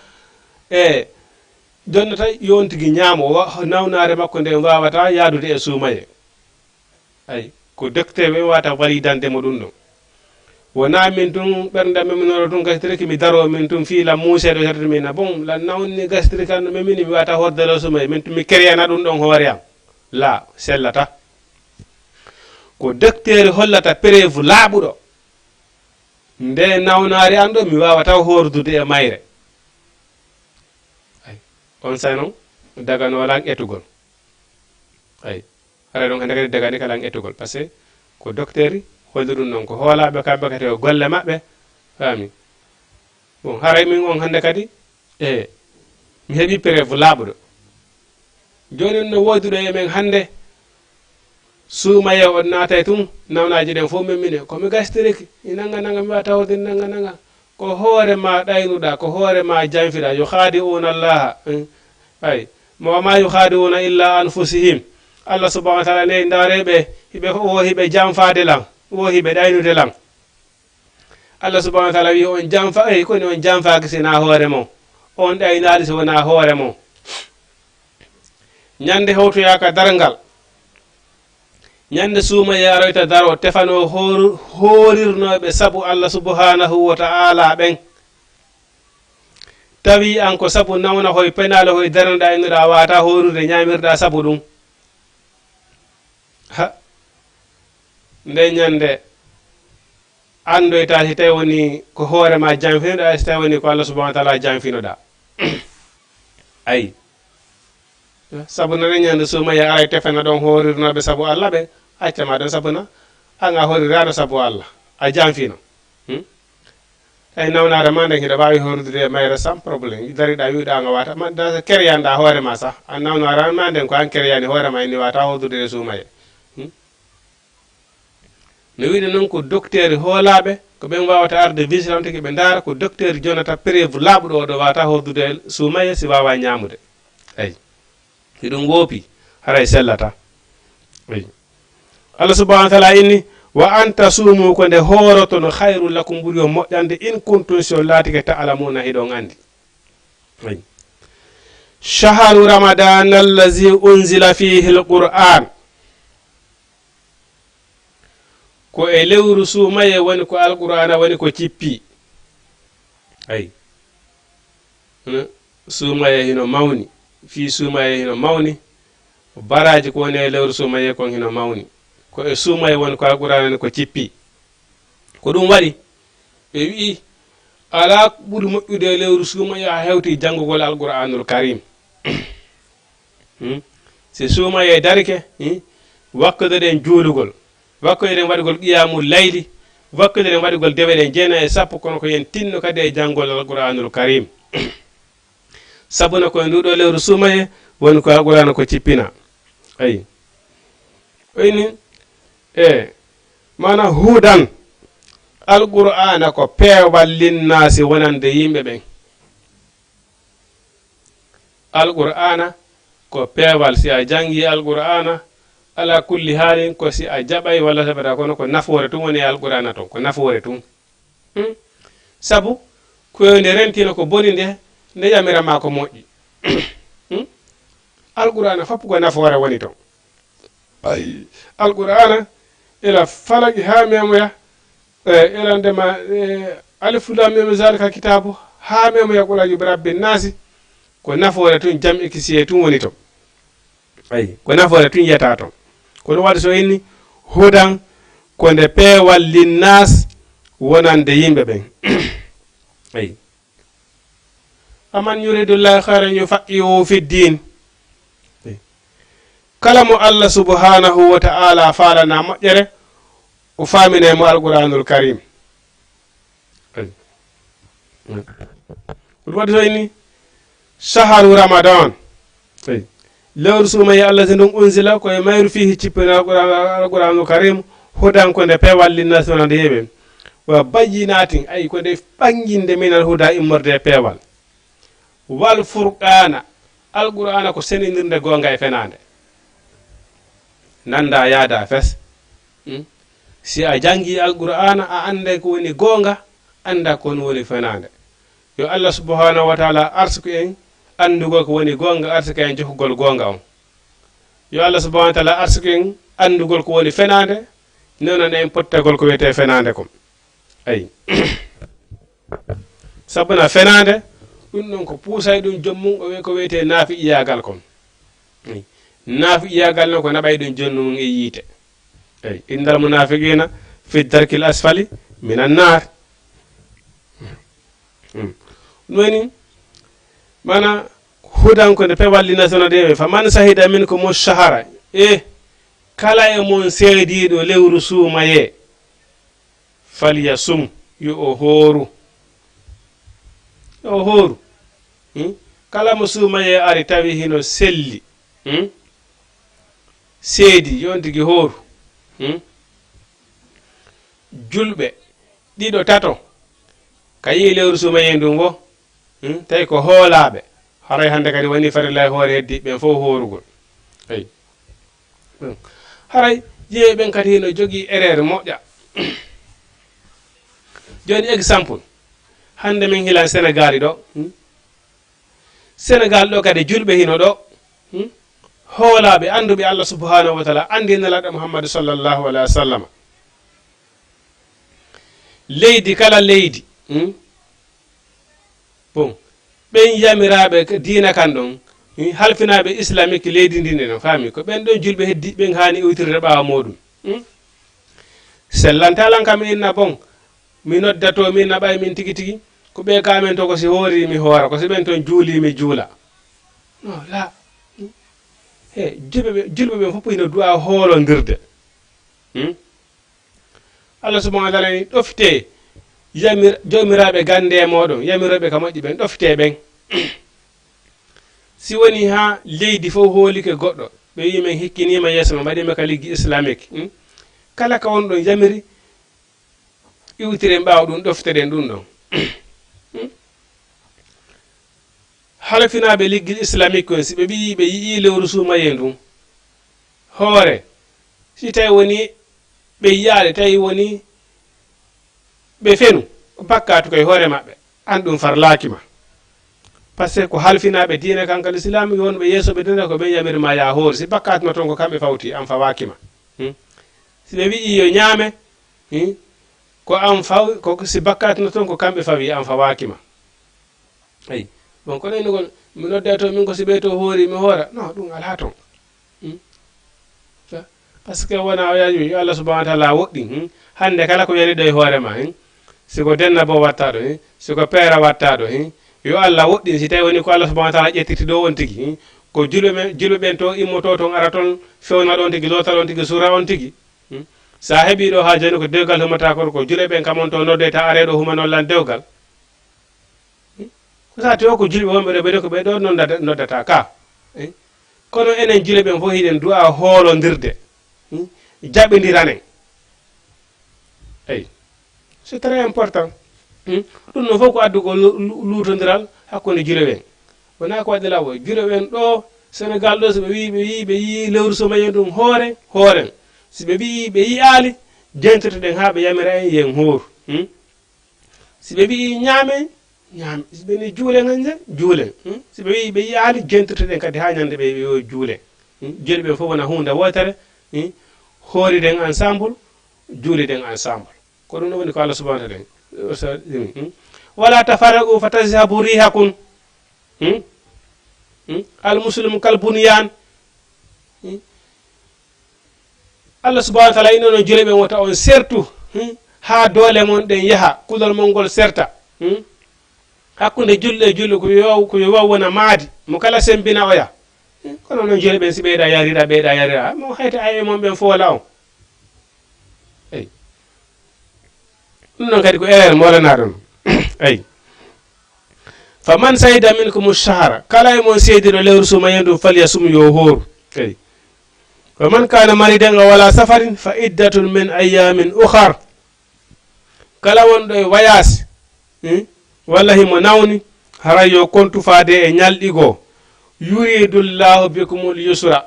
jonnata yontigi ñaamo nawnare makko nde wawata yadude e suumaye ayi ko docteur ɓe wata validande mo ɗum ɗon wona min tun ɓernda meminoro tun gastrique mi daro min tun fiila muuseɗo herto mina bon la nawni gastrique an memini mi wata hordelo sumaye min tun mi créana ɗum ɗon hoore am la sellata ko docteur hollata preuve laaɓuɗo nde nawnare an ɗo mi wawata hordude e mayre ay on say noon daganolan etugol ay hara ɗon hande kadi dagani kala etugol par ce que ko docteur holli ɗum noon ko hoolaɓe kamɓe kadi o golle maɓɓe faami bon haray min on hande kadi mi heeɓi preuve laaɓuɗo joni no woduɗo e men hande suumaye on naatay tum nawnaji ɗen fof memmine komi gastrique nanga nanga mi wata horde nanga nanga ko hoore ma ɗaynuɗa ko hoore ma janfiɗa yo haadi una allaha ay mawama yo haadi una illa anfusihim Allah subahana wa taala nde ndareɓe hiɓe wo hiɓe janfade lan wo hiɓe ɗaynude lan Allah subahana wa taala wi on janfa koni on janfaki sina hoore mo on ɗaynali so wona hoore mo ñande hawtoyaka dargal ñande suumaye aroyta daro tefano hoorirnoɓe sabu Allah subhanahu wa ta'ala ɓen tawi an ko sabu nawna hoye penale hoye darneɗa innuɗa wata horude ñamirɗa sabu ɗum ha nde ñande andoyta si tawi woni ko hoorema janfinoɗa si tawi woni ko Allah subhanahu wa ta'ala janfinoɗa ayi sabu nane ñande suumaye aray tefana ɗon horirnoɓe sabu Allah ɓe accama ɗon sabuna anga horirano sabu Allah a janfino ay nawnare ma nden hiɗa wawi hordude mayre sans probléme dariɗa wiɗanga wata ma keryanɗa hoorema sah a nawnare ma nden ko an keryani hoorema inni wata hordude e suumaye no wiide noon ko docteur hoolaaɓe ko ɓen wawata arde vigilante ɓe ndaara ko docteur jonata préve laaɓuɗo o ɗo wawata hordude suumaye si wawa ñamude eyi hiɗum woopi haray sellata eyi Allah subhanahu wa taala inni wa anta suumu ko nde hooroto no hayru lakum ɓuri o moƴƴande in kuntum so laatike ta'lamuna hiɗon andi eyi shahru ramadan allazi unzila fihi alquran ko e lewru suumaye woni ko alqur'ana woni ko cippi ayi suumaye hino mawni fi suumaye hino mawni baraji ko woni e lewru suumaye kon hino mawni ko e suumaye woni ko alqur'ana woni ko cippi ko ɗum waɗi ɓe wi'i ala ɓuri moƴƴude e lewru suumaye ha hewti janngugol alqur'anul karim si suumaye darike wakkude ɗen juulugol wakkude ɗen waɗugol qiyamul layli wakkude ɗen waɗugol dewe ɗen 9 kono ko yen tinno kadi e janngol alqur'anul karim sabuna koye nduɗo lewru suumaye woni ko alqur'ana ko cippina ayi oyni mana hudan alqur'ana ko peewal linnasi wonande yimɓe ɓen alqur'ana ko peewal si a jangi alqur'ana ala kulli halin ko si a jaɓay walla saɓata kono ko nafoore tun woni alqur'ana ton ko nafoore tun sabu koyo nde rentino ko boni nde yamirama ko moƴƴi alqur'ana fof ko nafoore woni ton ay alqur'ana ila falaki ha memoya ila ndema alifu lam mim zalika kitabu ha memoya qul bi rabbin nasi ko nafoore tun jam'i kisiye tun woni ton ay ko nafoore tun yeta ton ko ɗum waɗi so inni hudan ko nde peewal linnas wonande yimɓe ɓen ayi aman yuridullahi khayran yufaqihu fi ddin kala mo Allah subhanahu wa ta'ala falana moƴƴere o famine mo alqur'anul karim ɗum waɗi so inni shahru ramadan lewru suumaye Allah si ndum unzila koye mayru fihi cippina alqur'anul karim hudan ko nde peewal linnas wonande yimɓe wa bayyinatin ay ko nde ɓanginde minal huda immorde peewal wal furqana alqur'ana ko senindirde gonga e fenande nanda yaada fes si a jangi alqur'ana a ande ko woni gonga anda ko woni fenande yo Allah subhanahu wa ta'ala arsuku en andugol ko woni gonga arsika en jokugol gonga on yo Allah subhanahu wa ta'ala arsuku en andugol ko woni fenande nonon en pottagol ko wiyete fenande kom ayi sabuna fenande ɗum ɗon ko puusay ɗum jommum o wi ko wiyete naafi iyagal kon naafi iyagal noon ko naɓay ɗum jonnumum e yiite eyi innal munafiqina fi darkil asfali minan nar ɗum mana hudan ko nde peewal linnas wonande yimɓe fa man sahida min ko mo shahara kala e mon seediɗo lewru suumaye falyasum yo o hooru kala mo suumaye ari tawi hino selli seedi yon tigi hooru julɓe ɗiɗo tato ka yi lewru suumaye ndum wo tawi ko hoolaaɓe haray hannde kadi woni farilla hoore heddi ɓen fof hoorugol eyi haray jeeyi ɓen kadi hino jogii erreur moƴƴa joni exemple hannde min hilan sénégal ɗo sénégal ɗo kadi julɓe hino ɗo hoolaaɓe annduɓe Allah subhanahu wa taala anndi nelaɗo muhammadu sallllahu alayhi wa sallam leydi kala leydi bon ɓen yamiraɓe diina kan ɗon halfinaɓe islamique leydi ndinde non faami ko ɓen ɗon julɓe heddi ɓen hani iwtirde ɓawa muɗum sellantalan kam inna bon mi noddato min naɓay min tigi tigi ko ɓe kamen to ko si hoori mi hoora ko si ɓen toon juuli mi juula no la julɓe ɓen fof hino duwa hoolondirde Allah subhanahu wa taala ni ɗofte jomiraɓe gande e moɗon yamiroɓe ka moƴƴi ɓen ɗofte ɓen si woni ha leydi fof hoolike goɗɗo ɓe wi men hikkinima yeeso ma mbaɗima ka liggi islamique kala ka won ɗon yamiri iwtiren ɓaawa ɗum ɗofteɗen ɗum ɗon halfinaɓe liggil islamique on si ɓe ɓi ɓe yii lewru sumaye ndun hoore si tawi woni ɓe yiyaade tawi woni ɓe fenu bakkatu koye hoore maɓɓe an ɗum farlakima par ce que ko halfinaɓe diine kankal islamique wonɓe yeesoɓe dina ko ɓe yamirma ya hoori si bakkatuma toon ko kamɓe fawti an fawakima si ɓe wi'i yo ñaame ko an faw ko si bakkatuma toon ko kamɓe fawi an fawakima ayi bon kono enugol mi nodda to min ko si ɓe to hoori mi hoora non ɗum ala toon par ce que wona yo Allah subahana taala woɗɗi hande kala ko yani ɗo e hoorema siko denna bo watta ɗo siko peera watta ɗo yo Allah woɗɗin si tawi woni ko Allah subahana taala ƴettiti ɗo on tigi ko julɓe ɓen to immoto toon ara toon fewna ɗon tigi loota ɗon tigi sura on tigi sa heeɓi ɗo ha joni ko dewgal humata koto ko julɓe ɓen kamon to nodde ta are ɗo humanollan dewgal ko sa tewo ko julɓe wonɓe ɗo ɓeɗe ko ɓe ɗo noddata ka kono enen julɓe ɓen fof hiɗen du'a hoolondirde jaɓidiranen eyi c'est très important ɗum noon fof ko addugo luutodiral hakkude julɓe ɓen wona ko waɗi lawo julɓe ɓen ɗo sénégal ɗo so ɓe yii lewru somayen ɗum hooren si ɓe ɓi ɓe yiyaali jentotoɗen ha ɓe yamira en yen hooru si ɓe ɓi ñaamen ñaame si ɓe ni juulen hanje juulen si ɓe wi ɓe yiyaali jentotoɗen kadi ha ñande ɓe yo juulen julɓe ɓen fof wona hunde wotere hooriɗen ensemble juuliɗen ensemble ko ɗum ɗo woni ko Allah subahana taala wala tafarraqu fatazhabu rihakum al muslimu kal bunyan Allah subahana taala ino noon julɓe ɓen wota on sertu ha doole mon ɗen yaha kulol mon ngol serta hakkude julɗo e julɗo ko yo waw wona maadi mo kala sembina oya kono noon julɓe ɓen si ɓeyɗa yarira mo hayte aye mon ɓen foola on eyi ɗum noon kadi ko erreur molana ɗon eyi fa man sayida minkum shahra kala e mon seediɗo lewru sumayen ɗum falyasum yo hooru eyi fa man kana maridan o wala safarin fa iddatun min ayamin ukhar kala wonɗo e wayasi walla himo nawni hara yo kontu faade e ñalɗigo yuridullahu bikumul yusra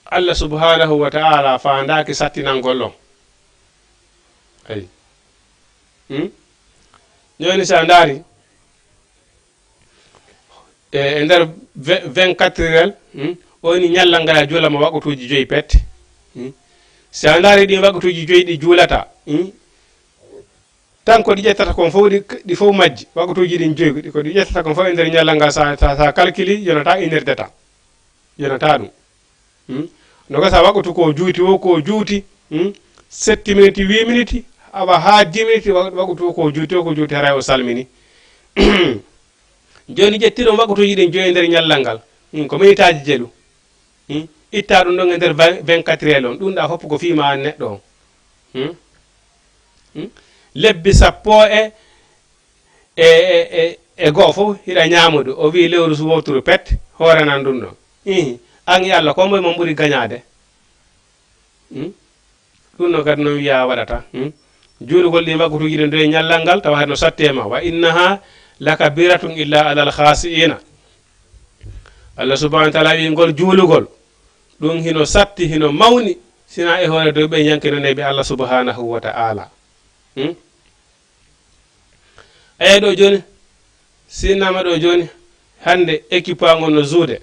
Allah subhanahu wa ta'ala faandaki sattinangol on ayi joni sa ndaari e nder 24 heures woni ñallal ngal a juulama wakkatuji 5 pette sa ndaari ɗin wakkatuji 5 ɗi juulata tan ko ɗi ƴettata kon fof ɗi fof majji wakkatuji ɗin 5 ko ɗi ƴettata kon fof e nder ñallal ngal sa calculi yonata 1 heure de temps yonata ɗum no gasa wakkatu ko juuti o ko juuti 7 minutes 8 minutes awa ha 10 minutes wakkatu ko juuti o ko juuti haray o salmini joni ƴettiɗon wakkatuji ɗin 5 e nder ñallal ngal ko minitaji jeelu itta ɗum ɗon e nder 24 heures on ɗum ɗa fof ko fima neɗɗo on lebbi sappo e goho fof hiɗa ñamude o wi lewru so wowturu pet hoorenan ɗum ɗon an e Allah ko moye mo ɓuri gañade ɗum noon kadi noon wiya waɗata juulugol ɗi wakkatuji ɗi ndoye ñallal ngal tawa hayno sattema wa innaha lakabiratun illa alal khasiina Allah subahana taala wi ngol juulugol ɗum hino satti hino mawni sina e hoore dow ɓe yankinoneɓe Allah subhanahu wa ta'ala eyi ɗo joni sinnama ɗo joni hande équipement ngol no juude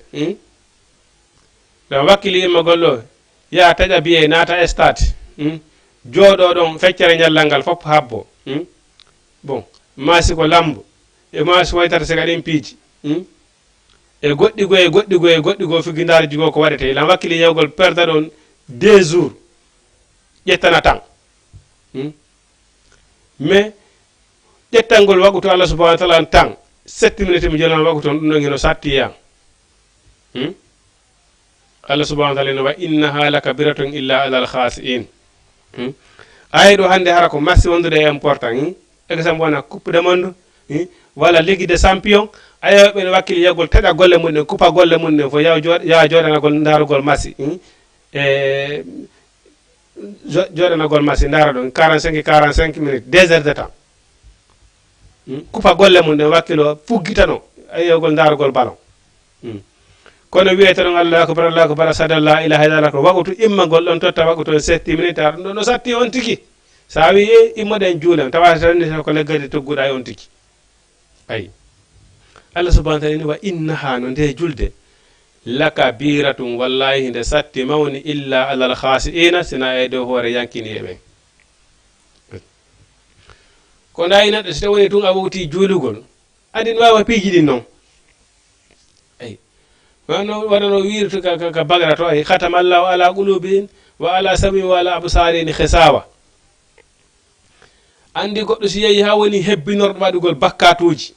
ɗon wakkili immagol ɗo yaha taƴa biye naata stade jooɗo ɗon feccere ñallal ngal fof habbo bon maasi ko lambo e maasi waytata siga ɗin piiji e goɗɗi go figindaji go ko waɗete ilan wakkili yewgol perda ɗon 2 jours ƴettana tan mais ƴettangol wakkatu Allah subahana taala tan 7 minutes mi jelama wakkatu on ɗum ɗon hino sattiyan Allah subahana taala no wa innaha lakabiratun illa alal khasiin ayi ɗo hande hara ko massi wondude e important exemple wona coupe de monde walla ligue de champion ayo ɓen wakkili yewgol taƴa golle mumen coupa golle mumen fo yaha joɗanagol darugol massi joɗanagol machine ndara ɗon 45 minutes 2 heures de temps kupa golle mum ɗen wakkilo fuggitano yewgol darugol ballon kono wiyete ɗon allahu akbar asadu la ilaha illallah ko wagutu immagol ɗon totta wagutu 7 minutes ta ɗum ɗon no satti on tigi sa wi immoɗen juulem tawata tan ko leggade togguɗa e on tigi ayi allah subhanahu wa taala ni wa innaha no nde julde laka biratum wallahi nde satti mawni illa alal khasi'ina sina e dow hoore yankini e ɓen ko ndayi neɗɗo so woni tun a wowti juulugol adin wawa piiji ɗin noon ayi wano waɗano wirtu ka bagara to ay khatama allahu ala qulubihim wa ala sami wa ala absarini khisawa andi goɗɗo so yeehi ha woni hebbinorɗo waɗugol bakkatuji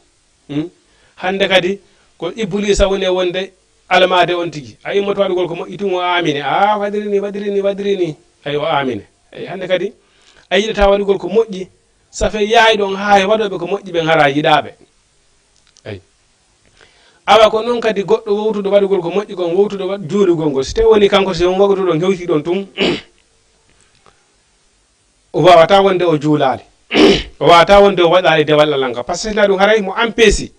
hande kadi ko iblisa woni wonde almade on tigi a immoto waɗugol ko moƴƴitum o amine a waɗirini ay o amine ay hande kadi a yiɗata waɗugol ko moƴƴi safe yaay ɗon ha e waɗoɓe ko moƴƴi ɓen hara yiɗaɓe ay awa ko noon kadi goɗɗo wowtuɗo waɗugol ko moƴƴi kon wowtuɗo juulugol ngol so tawi woni kanko si on wagutuɗon hewti ɗon tum o wawata wonde o juulali o wawata wonde o waɗali dewal Allah ka par ce que ɗum haray mo empêci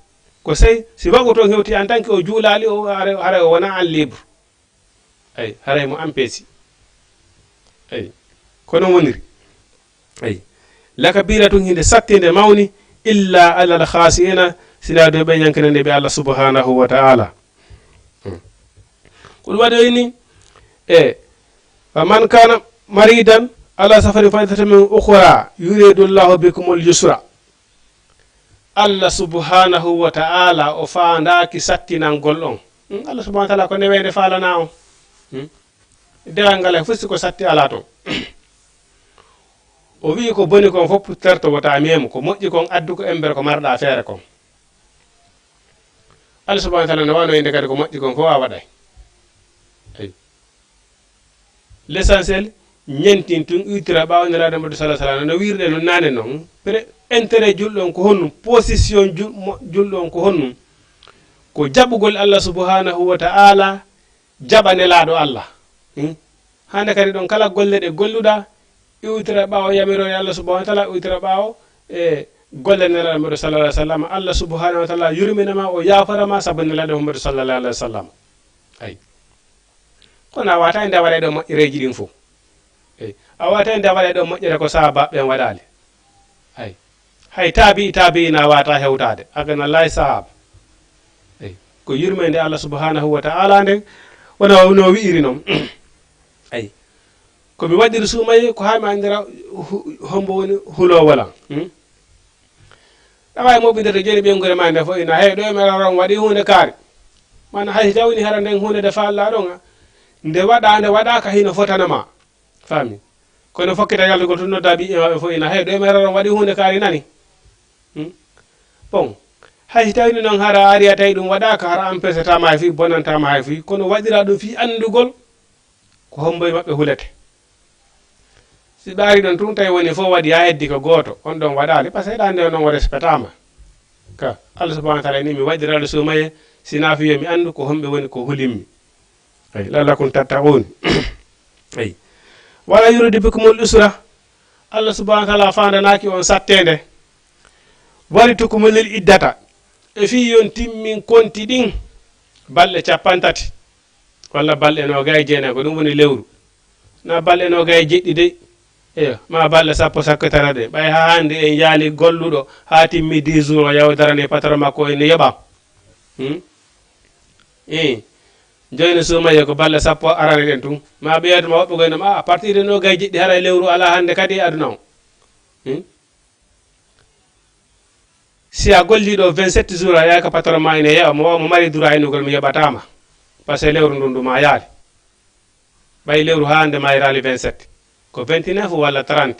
ko sey si wagu toon hewti en tant que o juulali o haray o wona en libre ay haray mo empêci ay kono woniri ay laka bira tun hinde sattinde mawni illa alal khasiina sina do ɓe ñankinande ɓe Allah subhanahu wa ta'ala ko ɗum waɗi ni faman kana maridan ala safari faydata min ukhra yuridu llahu bikumul yusra Allah subhanahu wa ta'ala o faandaki sattinangol on Allah subhanahu wa ta'ala ko newede falana on dewal ngal e fusti ko satti ala ton o wi ko boni kon fof terto wota memo ko moƴƴi kon addu ko embere ko marɗa feere kon Allah subhanahu wa ta'ala no wano inde kadi ko moƴƴi kon fof a waɗay ay l'essentiel ñentin tun utira ɓawniraɗo mbaɗo salah salam no wirɗe no nane noon intérêt julɗon ko honnum position julɗon ko honnum ko jaɓugol Allah subhanahu wa ta'ala jaɓanelaɗo Allah hande kadi ɗon kala golle ɗe golluɗa iwtira ɓawo yamirore Allah subhanahu wa ta'ala iwtira ɓawo e golle nelaɗo mbaɗo sallallahu alaihi wasallam Allah subhanahu wa ta'ala yurminama o yafarama sabu nelaɗo mbaɗo sallallahu alaihi wasallam ay kono a wata nde waɗa ɗo moƴƴereji ɗin fof a wata nde waɗa ɗo moƴƴere ko sahaba ɓen waɗali ay hay taabi ina wata hewtade agana lay sahaba ay ko yurmede Allah subhanahu wa ta'ala nden wona no wiiri noon ay komi waɗiri suumaye ko hami andira hombo woni hulowolan ɗawa e moɓidete joni ɓengure ma nde fo ina hey ɗo e meraron waɗi hunde kaari mana hay tawni hara nden hunde de falla ɗon nde waɗaka hino fotanama fami kono fokkita yaldugol to nodda ɓiɓɓe maɓe fo ina hey ɗo e meraron waɗi hunde kaari nani bon hay tawni noon hara ariya tawi ɗum waɗaka hara empêcetama hay fi bonantama hay fi kono waɗira ɗum fi andugol ko homboye maɓɓe hulete si ɓaari ɗon tun tawi woni fof waɗi ha heddi ko gooto on ɗon waɗali par ce que ɗande noon o respectama ka Allah subhanahu wa ta'ala ni mi waɗiraɗo sumaye sina fiyo mi andu ko homɓe woni ko hulimmi ay lallakum tattaqun ay wala yuridu bikumul usra Allah subhanahu wa ta'ala fandanaki on sattede waritukum lil iddata e fi yon timmin konti ɗin balɗe 30 walla balɗe 29 ko ɗum woni lewru na balɗe 27 de eyo ma balɗe 10 sakkatara ɗe ɓay ha hande en yaali golluɗo ha timmi 10 jours o yawdarani patron makko ene yoɓa joyni sumaye ko balɗe 10 arane ɗen tun ma ɓeyatuma woɓɓe goynoma a partir de 27 hara lewru ala hande kadi aduna o si a golliɗo 27 jours a yaka patron ma ene yeɓa mo wawmo mari droit enugol mi yoɓatama par ce que lewru ndun ɗuma yaari ɓay lewru ha hande mayirali 27 ko 29 walla 30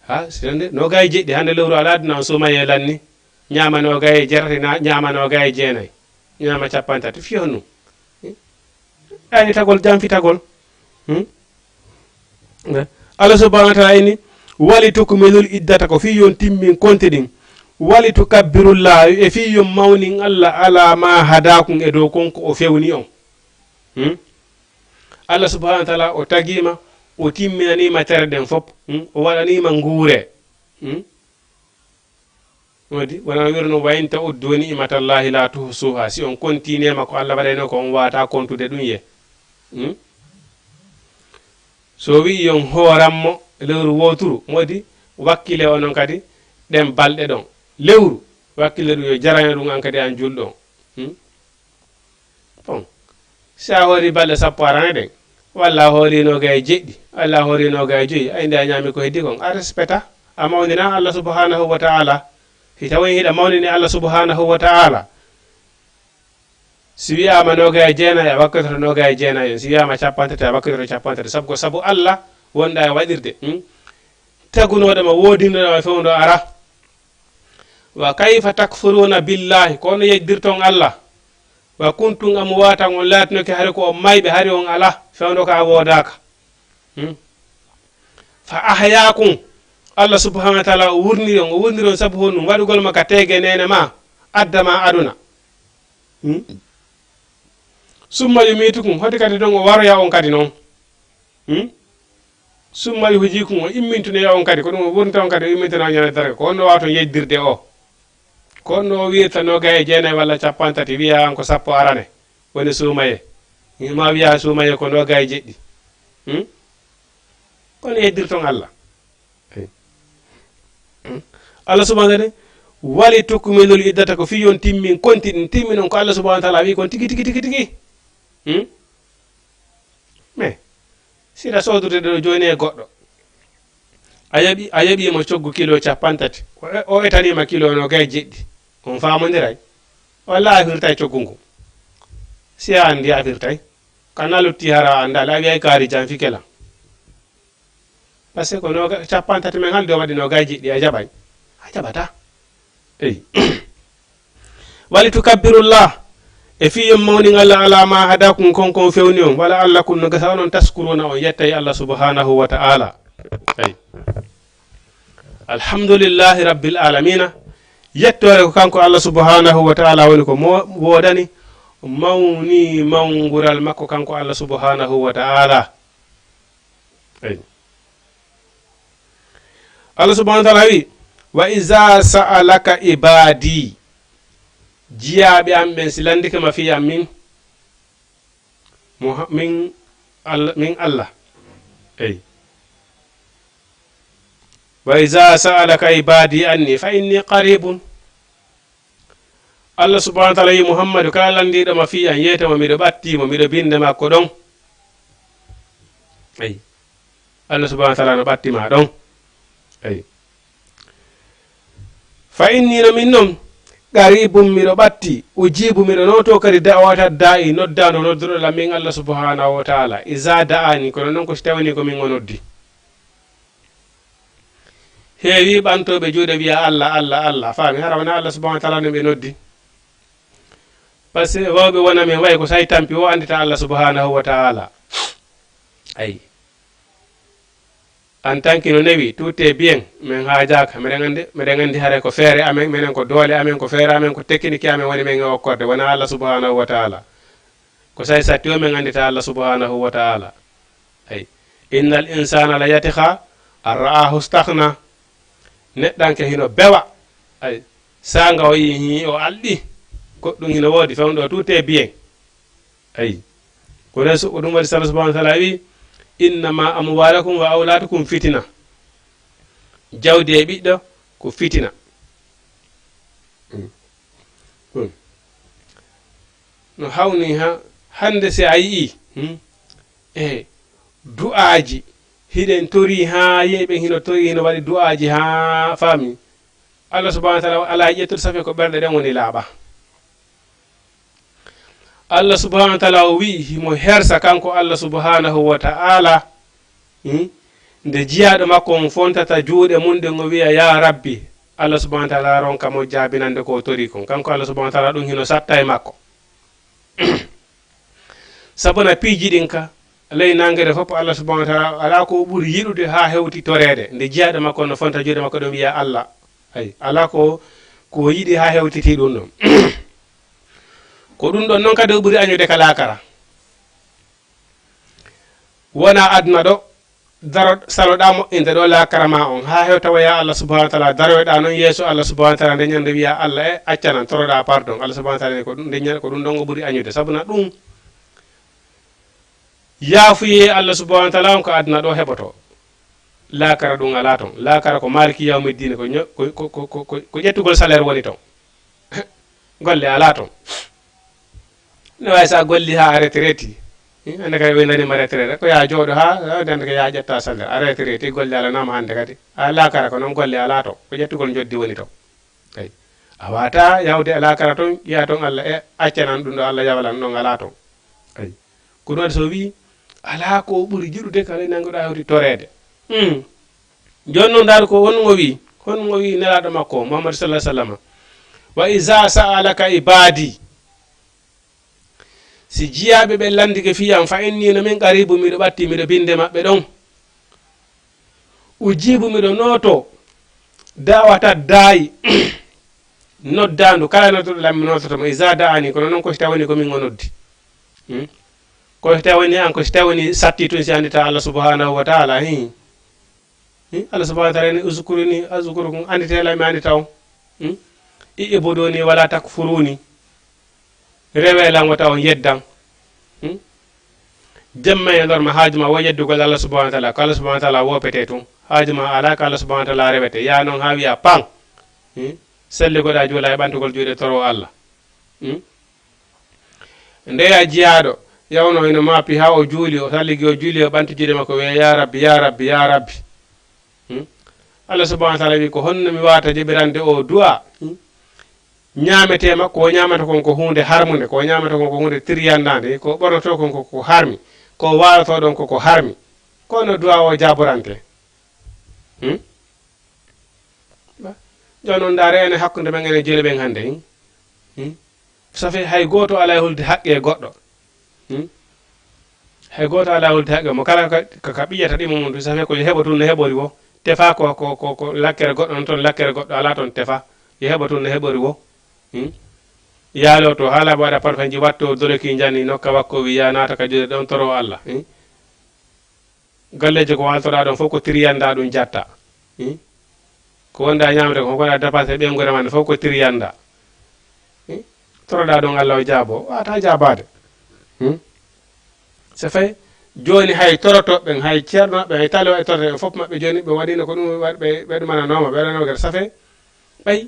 ha sinde no gay jeɗɗi hande lewru ala aduna on sumaye lanni ñama no gay jerti ñama no gay jeenayi ñama 30 fiyo num ani tagol jamfi tagol Allah subhanahu wa ta'ala ini wali tukmilul iddata ko fi yon timmin konti ɗin wali tukabbirullah e fi yon mawnin Allah ala ma hadakum e dow konko o fewni on Allah subhanahu wa ta'ala o tagima o timminanima tere den fop o waɗanima nguure wadi wona wirno wayinta uddu ni'matallahi la tuhsuha si on kontinema ko Allah waɗayno ko on wata kontude ɗum ye so wi on hooranmo lewru woturu modi wakkile onon kadi ɗen balɗe ɗon lewru wakkile ɗum yo jarane ɗum an kadi an julɗon bon sa hoori balɗe sappo arane ɗen walla hoorinoga e jeɗɗi walla hoorinoga e joyi ay nde a ñaami ko heddi kon a respecta a mawninan Allah subhanahu wa ta'ala si tawi hiɗa mawnini Allah subhanahu wa ta'ala si wiyama noga e jeenayi a wakkitoto noga e jeenayi si wiyama capantati a wakkitoto capantati sabu Allah wonɗa e waɗirde tagunoɗoma wodinoɗoma fewdo ara wa kayfa takfuruna billahi kono yejdirton Allah wa kuntum amwatan on latinoke hari ko on mayɓe hari on ala fewdo ka wodaka fa ahyakum Allah subhanahu wa ta'ala o wurniron sabu honɗum waɗugol ma ka tege nene ma addama aduna summa yumitukum hoti kadi ɗon o waroya on kadi noon summa yuhjikum o immintunoya on kadi ko ɗum o wurnita on kadi o immintana ñanedara ko honno wawa ton yejdirde o ko honno o wirta noga e jeenayi walla capantati wiya an ko sappo arane woni suumaye ma wiya suumaye ko noga e jeɗɗi kono yejdirton Allah Allah subhanahu wa ta'ala wali tukminul iddata ko fi yon timmin konti ɗin timminon ko Allah subhanahu wa ta'ala wi kon tigi mais sida sodude ɗo joni e goɗɗo a yaɓimo coggu kilo capantati o etanima kilo no gay jeɗɗi on famodiray walla a firtay coggu ngu si a andi a firtay kana lutti hara andal a wiyay kaari jan fikela par ce que ko no capantati men halde o waɗi no gay jeɗɗi a jaɓay a jaɓata eyi wali tukabbirullah e fiyom mawni Allah ala ma hadakum konkon fewni on wala Allah kun no gasa onon taskuruna on yettay Allah subhanahu wa ta'ala ay alhamdulillahi rabbil alamina yettore ko kanko Allah subhanahu wa ta'ala woni ko wodani mawni mawgural makko kanko Allah subhanahu wa ta'ala ay Allah subhanahu wa ta'ala wi wa iza sa'alaka ibadi jiyaɓe am ɓen si landike ma fiya min Allah eyi wa iza sa'alaka ibadi anni fa inni qaribun Allah subhanahu wa ta'ala yi Muhammadu kala landiɗo ma fiya yeytamo miɗo ɓattimo miɗo binde makko ɗon eyi Allah subhanahu wa ta'ala no ɓattima ɗon eyi fa inni no min noon qaribum miɗo ɓatti ujibu miɗo noto kadi da'wata da'i noddano nodduɗo la min Allah subhanahu wa ta'ala iza da'ani kono noon ko so tawni ko min o noddi heewi ɓantoɓe juuɗe wiya Allah faami hara wona Allah subhanahu wa ta'ala no ɓe noddi par ce que wawɓe wona min wayi ko say tampi o andita Allah subhanahu wa ta'ala ayi en tant que no newi tout est bien min haajaka miɗen andi hare ko feere amen minen ko doole amen ko feere amen ko technique amen woni men e okkorde wona Allah subhanahu wa ta'ala ko say satti o min andita Allah subhanahu wa ta'ala ay innal insana la yatiha an ra'ahu staghna neɗɗanke hino bewa ay sanga o yi o alɗi goɗɗum hino woodi fewɗo tout est bien ay ko reso ko ɗum waɗi Allah subhanahu wa ta'ala wi innama amwalakum wa auladukum fitina jawdi e ɓiɗɗo ko fitina no hawni ha hande si a yii e du'aji hiɗen tori ha yeɓe hino tori hino waɗi du'aji ha faami Allah subhanahu wa ta'ala ala ƴettude safi ko ɓerɗe ɗen woni laaɓa Allah subhanahu wa ta'ala o wi himo hersa kanko Allah subhanahu wa ta'ala nde jiyaɗo makko on fontata juuɗe mum ɗen o wiya ya rabbi Allah subhanahu wa ta'ala ronka mo jaabinande ko tori kon kanko Allah subhanahu wa ta'ala ɗum hino satta e makko sabuna piiji ɗin ka ley nangere fof Allah subhanahu wa ta'ala ala ko ɓuri yiɗude ha hewti torede nde jiyaɗo makko no fonta juuɗe makko ɗum wiya Allah ay ala ko yiɗi ha hewtiti ɗum ɗon ko ɗum ɗon noon kadi o ɓuri añude ka laakara wona aduna ɗo daro saloɗa moƴƴinde ɗo lakarama on ha hewtawa ya Allah subhanahu wa ta'ala daroyɗa noon yeeso Allah subhanahu wa ta'ala nde ñande wiya Allah accanan toroɗa pardon Allah subhanahu wa ta'ala ko ɗum nde ko ɗum ɗon o ɓuuri añude sabuna ɗum yaafuye Allah subhanahu wa ta'ala on ko aduna ɗo heɓoto lakara ɗum ala ton lakara ko maliki yawmiddine ko ƴettugol salaire woni ton golle ala ton ne way sa golli ha a retraite ande kadi wenanima retraite ko ya jooɗo ha ande ko ya ƴetta salaire a retraite golle ala nama hande kadi a lakara ko noon golle ala ton ko ƴettugol joddi woni ton eyi a wata yawde e lakara ton yiya ton Allah accanan ɗum ɗo Allah yawalan ɗon ala ton eyi ko ɗum waɗi so wi ala ko ɓuuri jiɗude kala nangoɗa hewti torede joni noon daal ko honno wi nelaɗo makko Muhammad sallallahu alaihi wasallam wa iza sa'alaka ibadi si jiyaɓe ɓe landike fiyam fa inni no min qaribu miɗo ɓatti miɗo binde maɓɓe ɗon ujibu miɗo noto dawata daayi noddandu kala nodduɗo lam mi nototoma iza da'ani kono noon ko so tawani komin o noddi ko so tawani an ko so tawani satti tun si andita Allah subhanahu wa ta'ala Allah subhanahu wa ta'ala ni uzkuruni azkurukum anditela mi andita on ibuduni wala takfuruni rewelan wata on yeddan jemma e ndor ma haajuma wo yeddugol Allah subhanahu wa ta'ala ko Allah subhanahu wa ta'ala wopete tun haajuma ala ka Allah subhanahu wa ta'ala rewete ya non ha wiya pan selli goɗa juula e ɓantugol juuɗe toro Allah ndeya jiyaɗo yawno ino maapi ha o juuli o salligi o juuli o ɓantu juuɗe makko wiya ya rabbi ya rabbi ya rabbi Allah subhanahu wa ta'ala wi ko honno mi wata jeɓirande o du'a ñamete makko o ñamata kon ko hunde harmude ko ñamata kon ko hunde tiryandade ko ɓornoto kon ko harmi ko waloto ɗon koko harmi kono du'a o jaborante joni noon daare ene hakkude men ene jeli ɓen hannde safi hay goto ala hulde haqqe goɗɗo hay goto ala hulde haqqe mo kala ka ɓiyata ɗimo mum safi ko heɓa tun no heɓori wo tefa ko lakkere goɗɗo on toon lakkere goɗɗo ala toon tefa yo heɓa tun no heɓori wo yaalo to haala waɗa parfenji watto doloki janni nokka wakko wi ya naata ka juuɗe ɗon toro Allah galleji ko waltoɗa ɗon fof ko tiriyanda ɗum jatta ko wonda ñamde ko goɗa dépassé ɓengure man fof ko tiriyanda toroɗa ɗon Allah o jaabo wata jabade so fayi joni hay torotoɓen hay ceerno maɓɓe hay tali waɗi torote ɓe fof maɓɓe joni ɓe waɗino ko ɗum ɓe ɗumananoma ɓe waɗanoma kadi safe ɓayi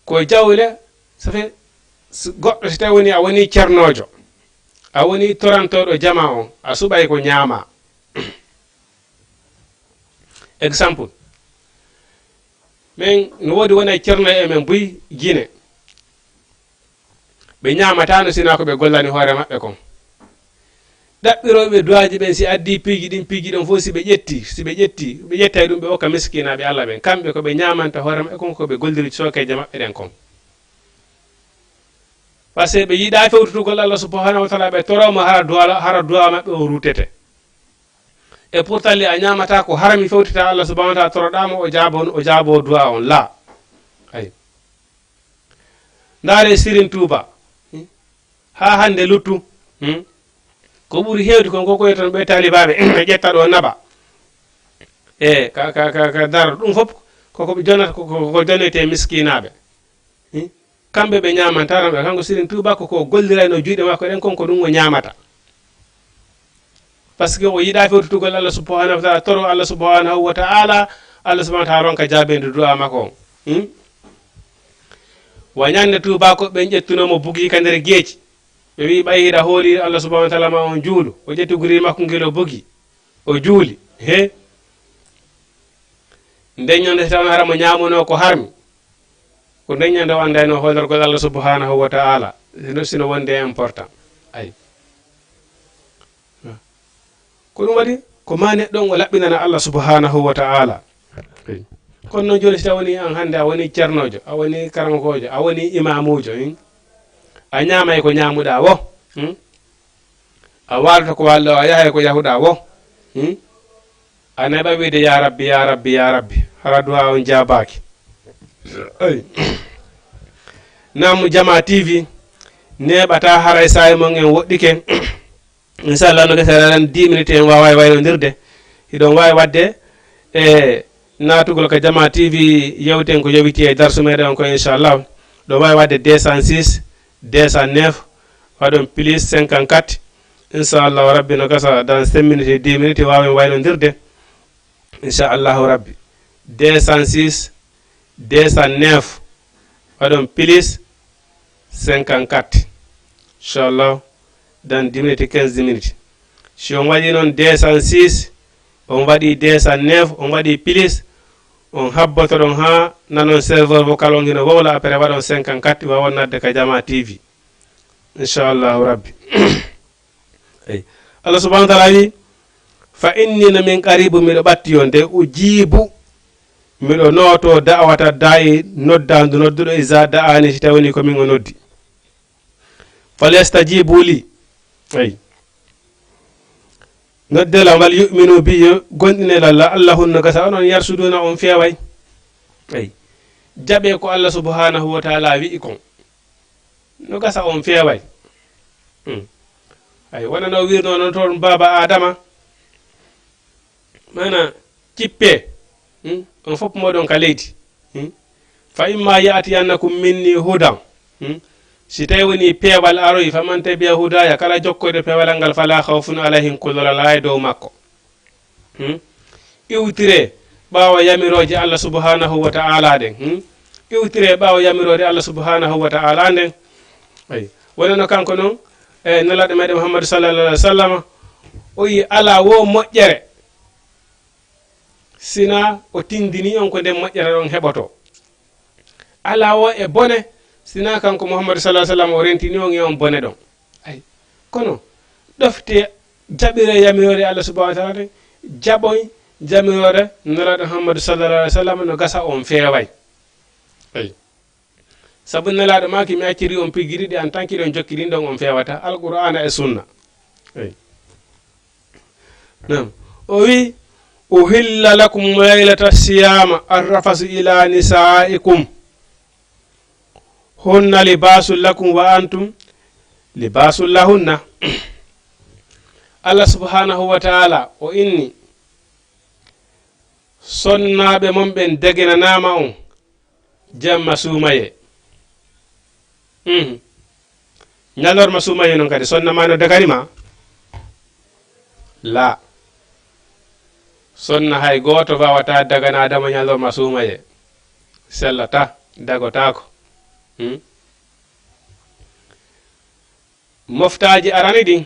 ko jawle safe goɗɗo so tawi woni a woni ceernojo a woni torantoɗo jama on a suɓay ko ñaama exemple min no woodi wona ceerno e men buy Guinée ɓe ñamatano sina ko ɓe gollani hoore maɓɓe kon ɗaɓɓiroɓe duwaji ɓen si addi piiji ɗon fof si ɓe ƴetti ɓe ƴettay ɗum ɓe okka miskinaɓe Allah ɓen kamɓe koɓe ñamanta hoore maɓɓe kon koɓe golliri sokeje maɓɓe ɗen kon par ce que ɓe yiiɗa fewtutugol Allah subhanahu wa ta'ala ɓe toroma hara duwa maɓɓe o rutete e pourtant li a ñamata ko harami fewtita Allah subhanahu wa ta'ala toroɗama o jaabo duwa on la ay ndaare Serigne Touba ha hande luttu ko ɓuri hewde kon ko koye ton ɓe talibaɓe ɓe ƴetta ɗo naɓa e ka daro ɗum fof koko ɓe jonata ko jonete miskinaɓe kamɓe ɓe ñamantano ɓe kanko Serigne Touba koko gollirayno juuɗe makko ɗen kon ko ɗum o ñamata par ce que o yiɗa fewtutugol Allah subhanahu wa ta'ala toro Allah subhanahu wa ta'ala Allah subhanahu wa ta'ala ronka jabede du'a makko on wañande Touba ko ɓen ƴettunomo bugi ka nder geeci ɓe wi ɓayiɗa hooli Allah subhanahu wa ta'ala ma on juulu o ƴetti guri makko ngel o bugi o juuli he ndeññande taw hara mo ñamuno ko harmi ko ndeññande o andayno hollorgol Allah subhanahu wa ta'ala sino wonde important ay ko ɗum waɗi ko ma neɗɗon o laɓɓinana Allah subhanahu wa ta'ala kono noon joni si tawoni an hannde a woni ceernojo a woni karankojo a woni imamujo a ñamay ko ñamuɗa wo a walata ko wallo a yahay ko yahuɗa wo a neɓa wiide ya rabbi ya rabbi ya rabbi hara duwa on jabaki ay nam Jama TV neɓata haray sayi mon en woɗɗike inchallah no gaseren 10 minutes en wawa waynodirde hiɗon wawi wadde e natugol ko Jama TV yewten ko yowiti e darsu meɗen on ko inchallah ɗo wawi wadde 206 209 waɗon plus 54 inchallahu rabbi no gasa dans 5 minutes et 10 minutes wawen waynodirde inchallahu rabbi 206 209 waɗon plus 54 inchallah dans 10 minutes et 15 minutes si on waɗi noon 206 on waɗi 209 on waɗi plus on habboto ɗon ha nanon serveur vocal on hino wowla après waɗon 54 wawon nadde ka Jama TV inchallahu rabbi eyi Allah subhanahu wa ta'ala wi fa inni no min qaribu miɗo ɓatti on de ujibu miɗo nooto da'wata da'i noddandu nodduɗo isa da'ani si tawni komin o noddi falyastajibu li eyi noddela wal yu'minu bi gonɗinel Allah allahunno gasa onon yarsuduna on feway eyi jaɓe ko Allah subhanahu wa ta'ala wi'i kon no gasa on feway ay wona no wirno non toon baba adama mana cippe on fof moɗon ka leydi fa imma ya'tiyannakum minni hudan si tawi woni peewal aroyi faman tabi'a hudaya kala jokkoyɗo peewal ngal fala khawfun alayhim kullola laa e dow makko iwtire ɓaawa yamiroje Allah subhanahu wa ta'ala ɗen iwtire ɓaawa yamirode Allah subhanahu wa ta'ala nden ay wonano kanko noon e nelaɗo meɗen Muhammadu sallallahu alaihi wasallam o yi ala wo moƴƴere sina o tindini on ko nden moƴƴere ɗon heɓoto ala wo e bone sina kanko Muhammadu sallallahu alaihi wasallam o rentini on e on bone ɗon ay kono ɗofte jaɓire yamirode Allah subhanahu wa ta'ala jaɓoy jamirode nelaɗo Muhammadu sallallahu alaihi wasallam no gasa on feeway ay sabu nelaɗo maki mi acciri on pigiriɗi en tant qu'il on jokkiɗin ɗon on fewata alqur'ana e sunna ay nam o wi uhilla lakum laylata siyama arrafasu ila nisaikum hunna libasul lakum wa antum libasul lahunna Allah subhanahu wa ta'ala o inni sonnaɓe mon ɓen degenanama on jamma sumaye ñalorma sumaye noon kadi sonnama no dagarima la sonna hay goto wawata daganadama ñalorma sumaye sellata dagotako moftaji arani ɗin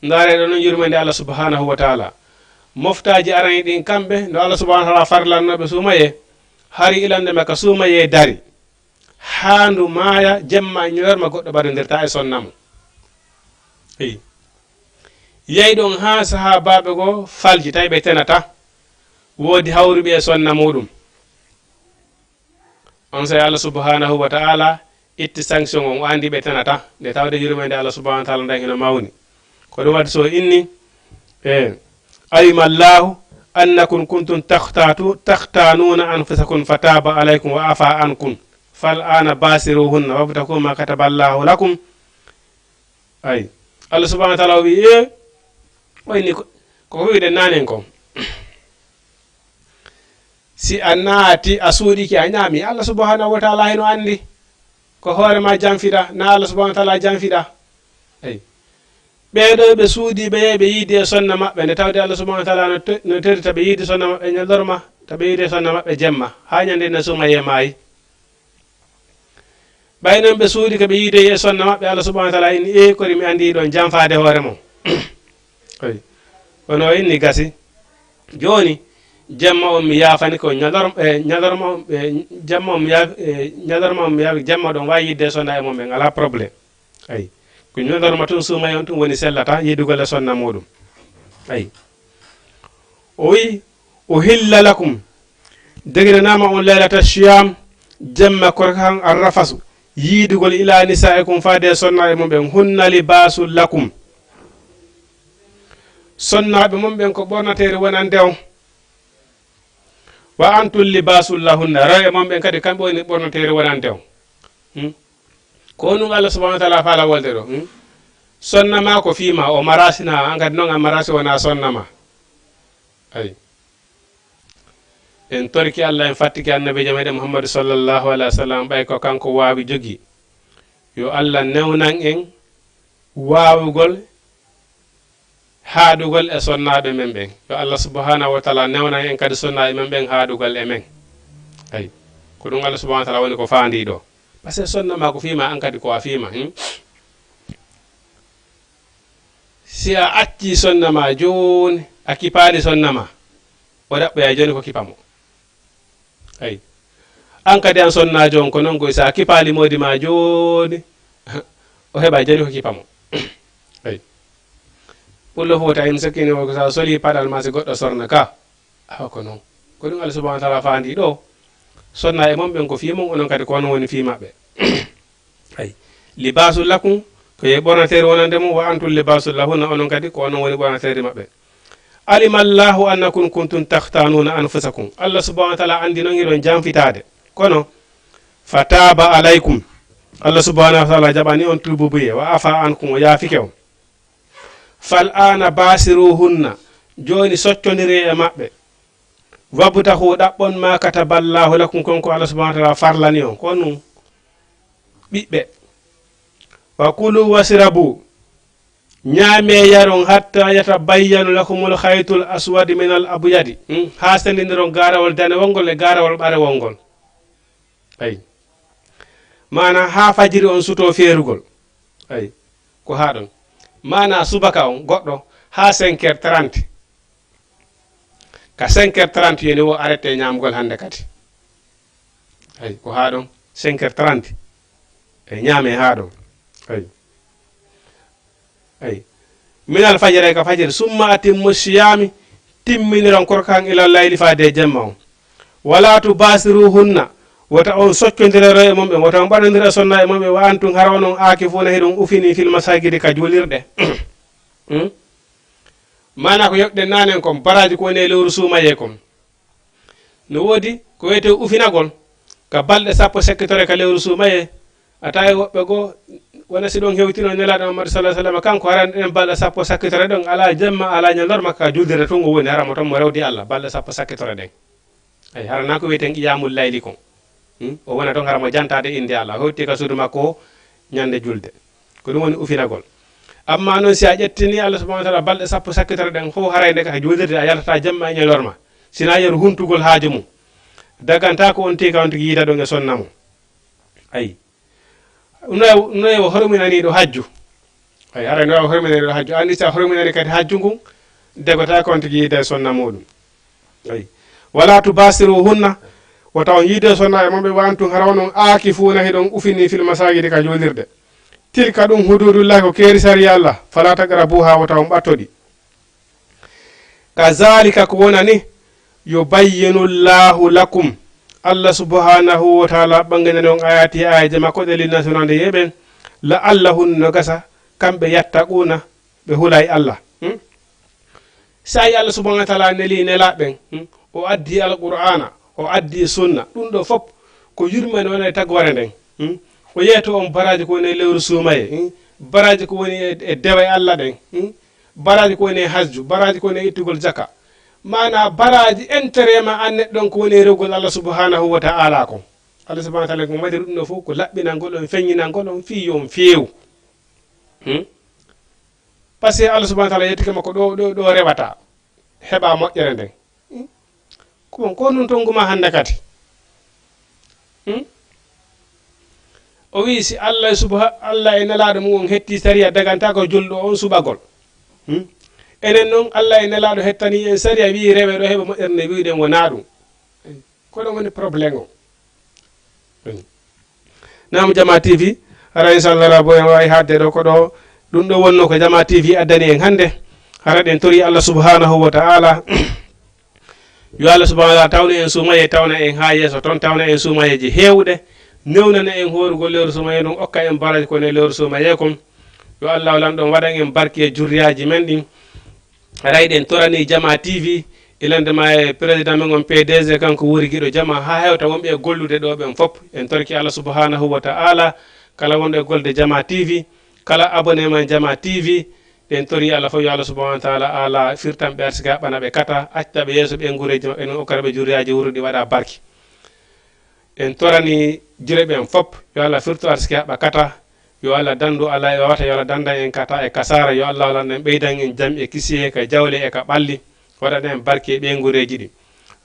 ndareɗo noon yurmede Allah subhanahu wa ta'ala moftaji arani ɗin kamɓe no Allah subhanahu wa ta'ala farlannoɓe sumaye hari ilande makka sumaye dari handu maya jemma ñorma goɗɗo baɗodirta e sonnamo eyi yeyi ɗon ha sahabaɓe go falji tawi ɓe tenata woodi hawruɓe e sonna muɗum on say Allah subhanahu wa ta'ala itti sanction on o andi ɓe tenata nde tawde yurmede Allah subhanahu wa ta'ala nda hino mawni ko ɗum wadde so inni alima llahu annakum kuntum takhtanuna anfusakum fataba alaykum wa afa ankum fal ana basiruhunna wabtaku ma kataballahu lakum ay Allah subhanahu wa ta'ala wi oyni ko wiide nanen kon si a naati a suuɗiki a ñaami Allah subhanahu wa ta'ala heno andi ko hoorema janfiɗa na Allah subhanahu wa ta'ala janfiɗa ay ɓeɗo ɓe suudi ɓe yehi ɓe yiidi e sonna maɓɓe nde tawde Allah subhanahu wa ta'ala no tedi taɓe yiidi sonna maɓɓe ñaldorma taɓe yiidi e sonna maɓɓe jemma ha ñande ne sumaye maayi ɓay noon ɓe suudi ko ɓe yiide e sonna maɓɓe Allah subhanahu wa ta'ala inni kori mi andi ɗon janfade hoore mon ay kono inni gasi joni jemma on mi yaafani ko ñalorma jemma on mi yaafi jemma ɗon wawi yidde sonna e mum ɓen ala probléme ay ko ñalorma tun suumay on tun woni sellata yidugol e sonna muɗum ay o wi o hilla lakum deginanama on laylata siyam jemma korkan arrafasu yidugol ila nisaikum faade sonna e mum ɓen hunna libasul lakum sonnaɓe mum ɓen ko ɓornatere wonande on wa antum libasul lahunna rewe mum ɓen kadi kamɓe woni ɓornatere wonande on ko ɗum Allah subhanahu wa ta'ala faala wolde ɗo sonnama ko fiima o marasina an kadi noon a marasi wona sonnama ay en torki Allah en fattiki annabijo meɗen Muhammadu sallallahu alaihi wasallam ɓay ko kanko waawi jogi yo Allah newnan en waawugol haadugol e sonnaɓe men ɓen yo Allah subhanahu wa taala newnan en kadi sonnaɓe men ɓen haadugol e men ay ko ɗum Allah subhanahu wa taala woni ko faandi ɗo par ce que sonnama ko fiima an kadi ko a fiima si a acci sonnama joni a kipaali sonnama o ɗaɓɓoya joni ko kipamo ay an kadi an sonna jon ko noon koy sa kipaali modi ma joni o heɓa joni ko kipamo ay pullo fo tawi sakkini o sa soli paɗal ma si goɗɗo sorna ka awa ko noon ko ɗum Allah subhanahu wa taala faandi ɗo sonna e mon ɓen ko fiimon onon kadi ko onon woni fiimaɓe ay libasul lakum ko ye ɓornatere wonande mum wa antum libasul lahunna onon kadi ko onon woni ɓornatere maɓɓe alima allahu annakum kuntum takhtanuna anfusakum Allah subhanahu wa taala andi noon hiɗon janfitade kono fataba alaykum Allah subhanahu wa taala jaɓani on tububuye wa afa ankum o yaafike on fal ana basiruhunna joni soccodiri e maɓɓe wabtahu ɗaɓɓon ma kataballahu lakum konko Allah subhanahu wa taala farlani on ko num ɓiɓɓe wa kulu wasirabu ñaame yaron hatta yatabayyanu lakumul khaytul aswadi min al abyadi ha sendindiron garawol dane wongol e garawol ɓare wongol ay mana ha fajiri on suto feerugol ay ko ha ɗon mana subaka on goɗɗo ha 5h30 ka 5h30 yeni wo arrêté ñamgol hande kadi ay ko ha ɗon 5h30 ay ñaame ha ɗon ay ay min al fajiri ka fajiri summa atimmu siyami timminiron korkan ila layli fade jemma on wala tubasiruhunna wota on soccodirero e momɓe wota on ɓaɗodira sonna e momɓe wa antum hara onon aakifuna hiɗon ufini fil masajidi ka julirɗe mana ko yoɓɗen nanen kom baraji ko woni e lewru suumaye kom no woodi ko wiyete ufinagol ka balɗe sappo sekkitore ka lewru suumaye a tawi woɓɓe goo wona si ɗon hewtino nelaɗo Muhammadu sallallahu alaihi wasallam kanko harani ɗen balɗe sappo sakkitore ɗon ala jemma ala ñalorma ka juldirde tungo woni haramo toon mo rewdi Allah balɗe sappo sakkitore ɗen ay harana ko wiyeten qiyamul layli kon o wona toon haramo jantade inde Allah hewti ka suudu makko ñande julde ko ɗum woni ufinagol amma noon si a ƴettini Allah subhanahu wa taala balɗe sappo sakkitore ɗen fof harayde ka juldirde a yaltata jemma e ñalorma sina yeru huntugol haaji mum daganta ko on tika on tigi yiita ɗon e sonna mum ayi noye o horminaniɗo hajju ay haray no o horminaniɗo hajju andi sa horminani kadi hajju ngun degota ko on tigi yiida e sonna muɗum ayi wala tubasiruhunna wota on yiide sonna e momɓe wantum hara onon aakifuna hiɗon ufini fil masajidi ka julirde tilka ɗum hududullahi ko keeri sari Allah fala taqrabuha wota on ɓattoɗi kazalika ko wona ni yubayyinu llahu lakum Allah subhanahu wa taala ɓanginani on ayati ayaje makko ɗe linnatunande yeɓen la allahun no gasa kamɓe yattaquna ɓe hulay Allah sa yi Allah subhanahu wa taala neli nelaɓen o addi alqur'ana o addi sunna ɗum ɗo fop ko yurmani wona e tagware nden o yeeto on baraji ko woni e lewru suumaye baraji ko woni e dewa e Allah ɗen baraji ko woni e hasju baraji ko woni e ittugol jaka mana baraji intérêt ma an neɗɗon ko woni e rewgol Allah subhanahu wa ta'ala ko Allah subhanahu wa ta'ala ko madi ɗum ɗo fof ko laɓɓinangol on feññinangol on fi yon feew par ce que Allah subhanahu wa ta'ala yettike makko ɗo rewata heɓa moƴƴere nden ko nun ton guma hande kadi o wi si Allah e nelaɗo mum on hetti sariya daganta ko julɗo on suɓagol enen noon Allah e nelaɗo hettani en sariya wi rewe ɗo heɓa moƴƴere nde wiɗen wona ɗum ko ɗon woni probléme o nam Jama TV hara inchallah bo en wawi hadde ɗo ko ɗo ɗum ɗo wonno ko Jama TV addani en hande hara ɗen tori Allah subhanahu wa ta'ala yo Allah subhanahu wa ta'ala tawna en suumaye tawna en ha yeeso toon tawna en suumayeji hewɗe newnana en horugol lewru suumaye ɗum okka en baraji kone lewru suumaye kon yo Allah lan ɗon waɗan en barki e jurriyaji men ɗin rayɗen torani Jama TV ilandema e président men on PDG kanko wuri giɗo Jama ha hewta wonɓe e gollude ɗo ɓen fop en torki Allah subhanahu wa ta'ala kala wonɗo e golde Jama TV kala abonné man Jama TV en tori Allah fo yo Allah subhanahu wa ta'ala ala firtam be arsika bana be kata acca be yeso be ngureji en okara be juriyaji wurudi wada barki en torani jirebe en fop yo Allah firtu arsika ba kata yo Allah dandu Allah e wata yo Allah danda en kata e kasara yo Allah wala en beydan en jam e kisiye ka jawle e ka balli wada en barki be ngureji di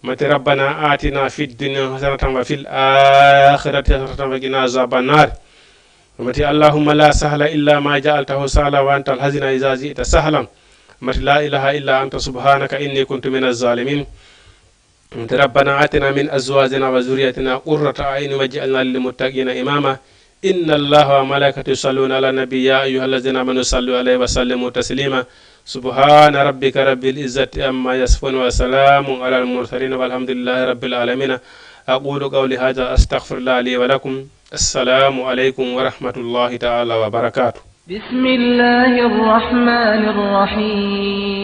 mate rabbana atina fid dunya hasanatan wa fil akhirati hasanatan wa qina azaban nar mate allahumma la sahla illa ma ja'altahu sahla wa anta al-hazina idha ji'ta sahlan mate la ilaha illa anta subhanaka inni kuntu minaz zalimin mate rabbana atina min azwajina wa zurriyyatina qurrata a'yun waj'alna lil muttaqina imama inna allaha wa malaikatahu yusalluna ala nabiy ya ayyuhallazina amanu sallu alayhi wa sallimu taslima subhana rabbika rabbil izzati amma yasifun wa salamun ala al-mursalin walhamdulillahi rabbil alamin aqulu qawli hadha astaghfirullah li wa lakum السلام عليكم ورحمة الله تعالى وبركاته بسم الله الرحمن الرحيم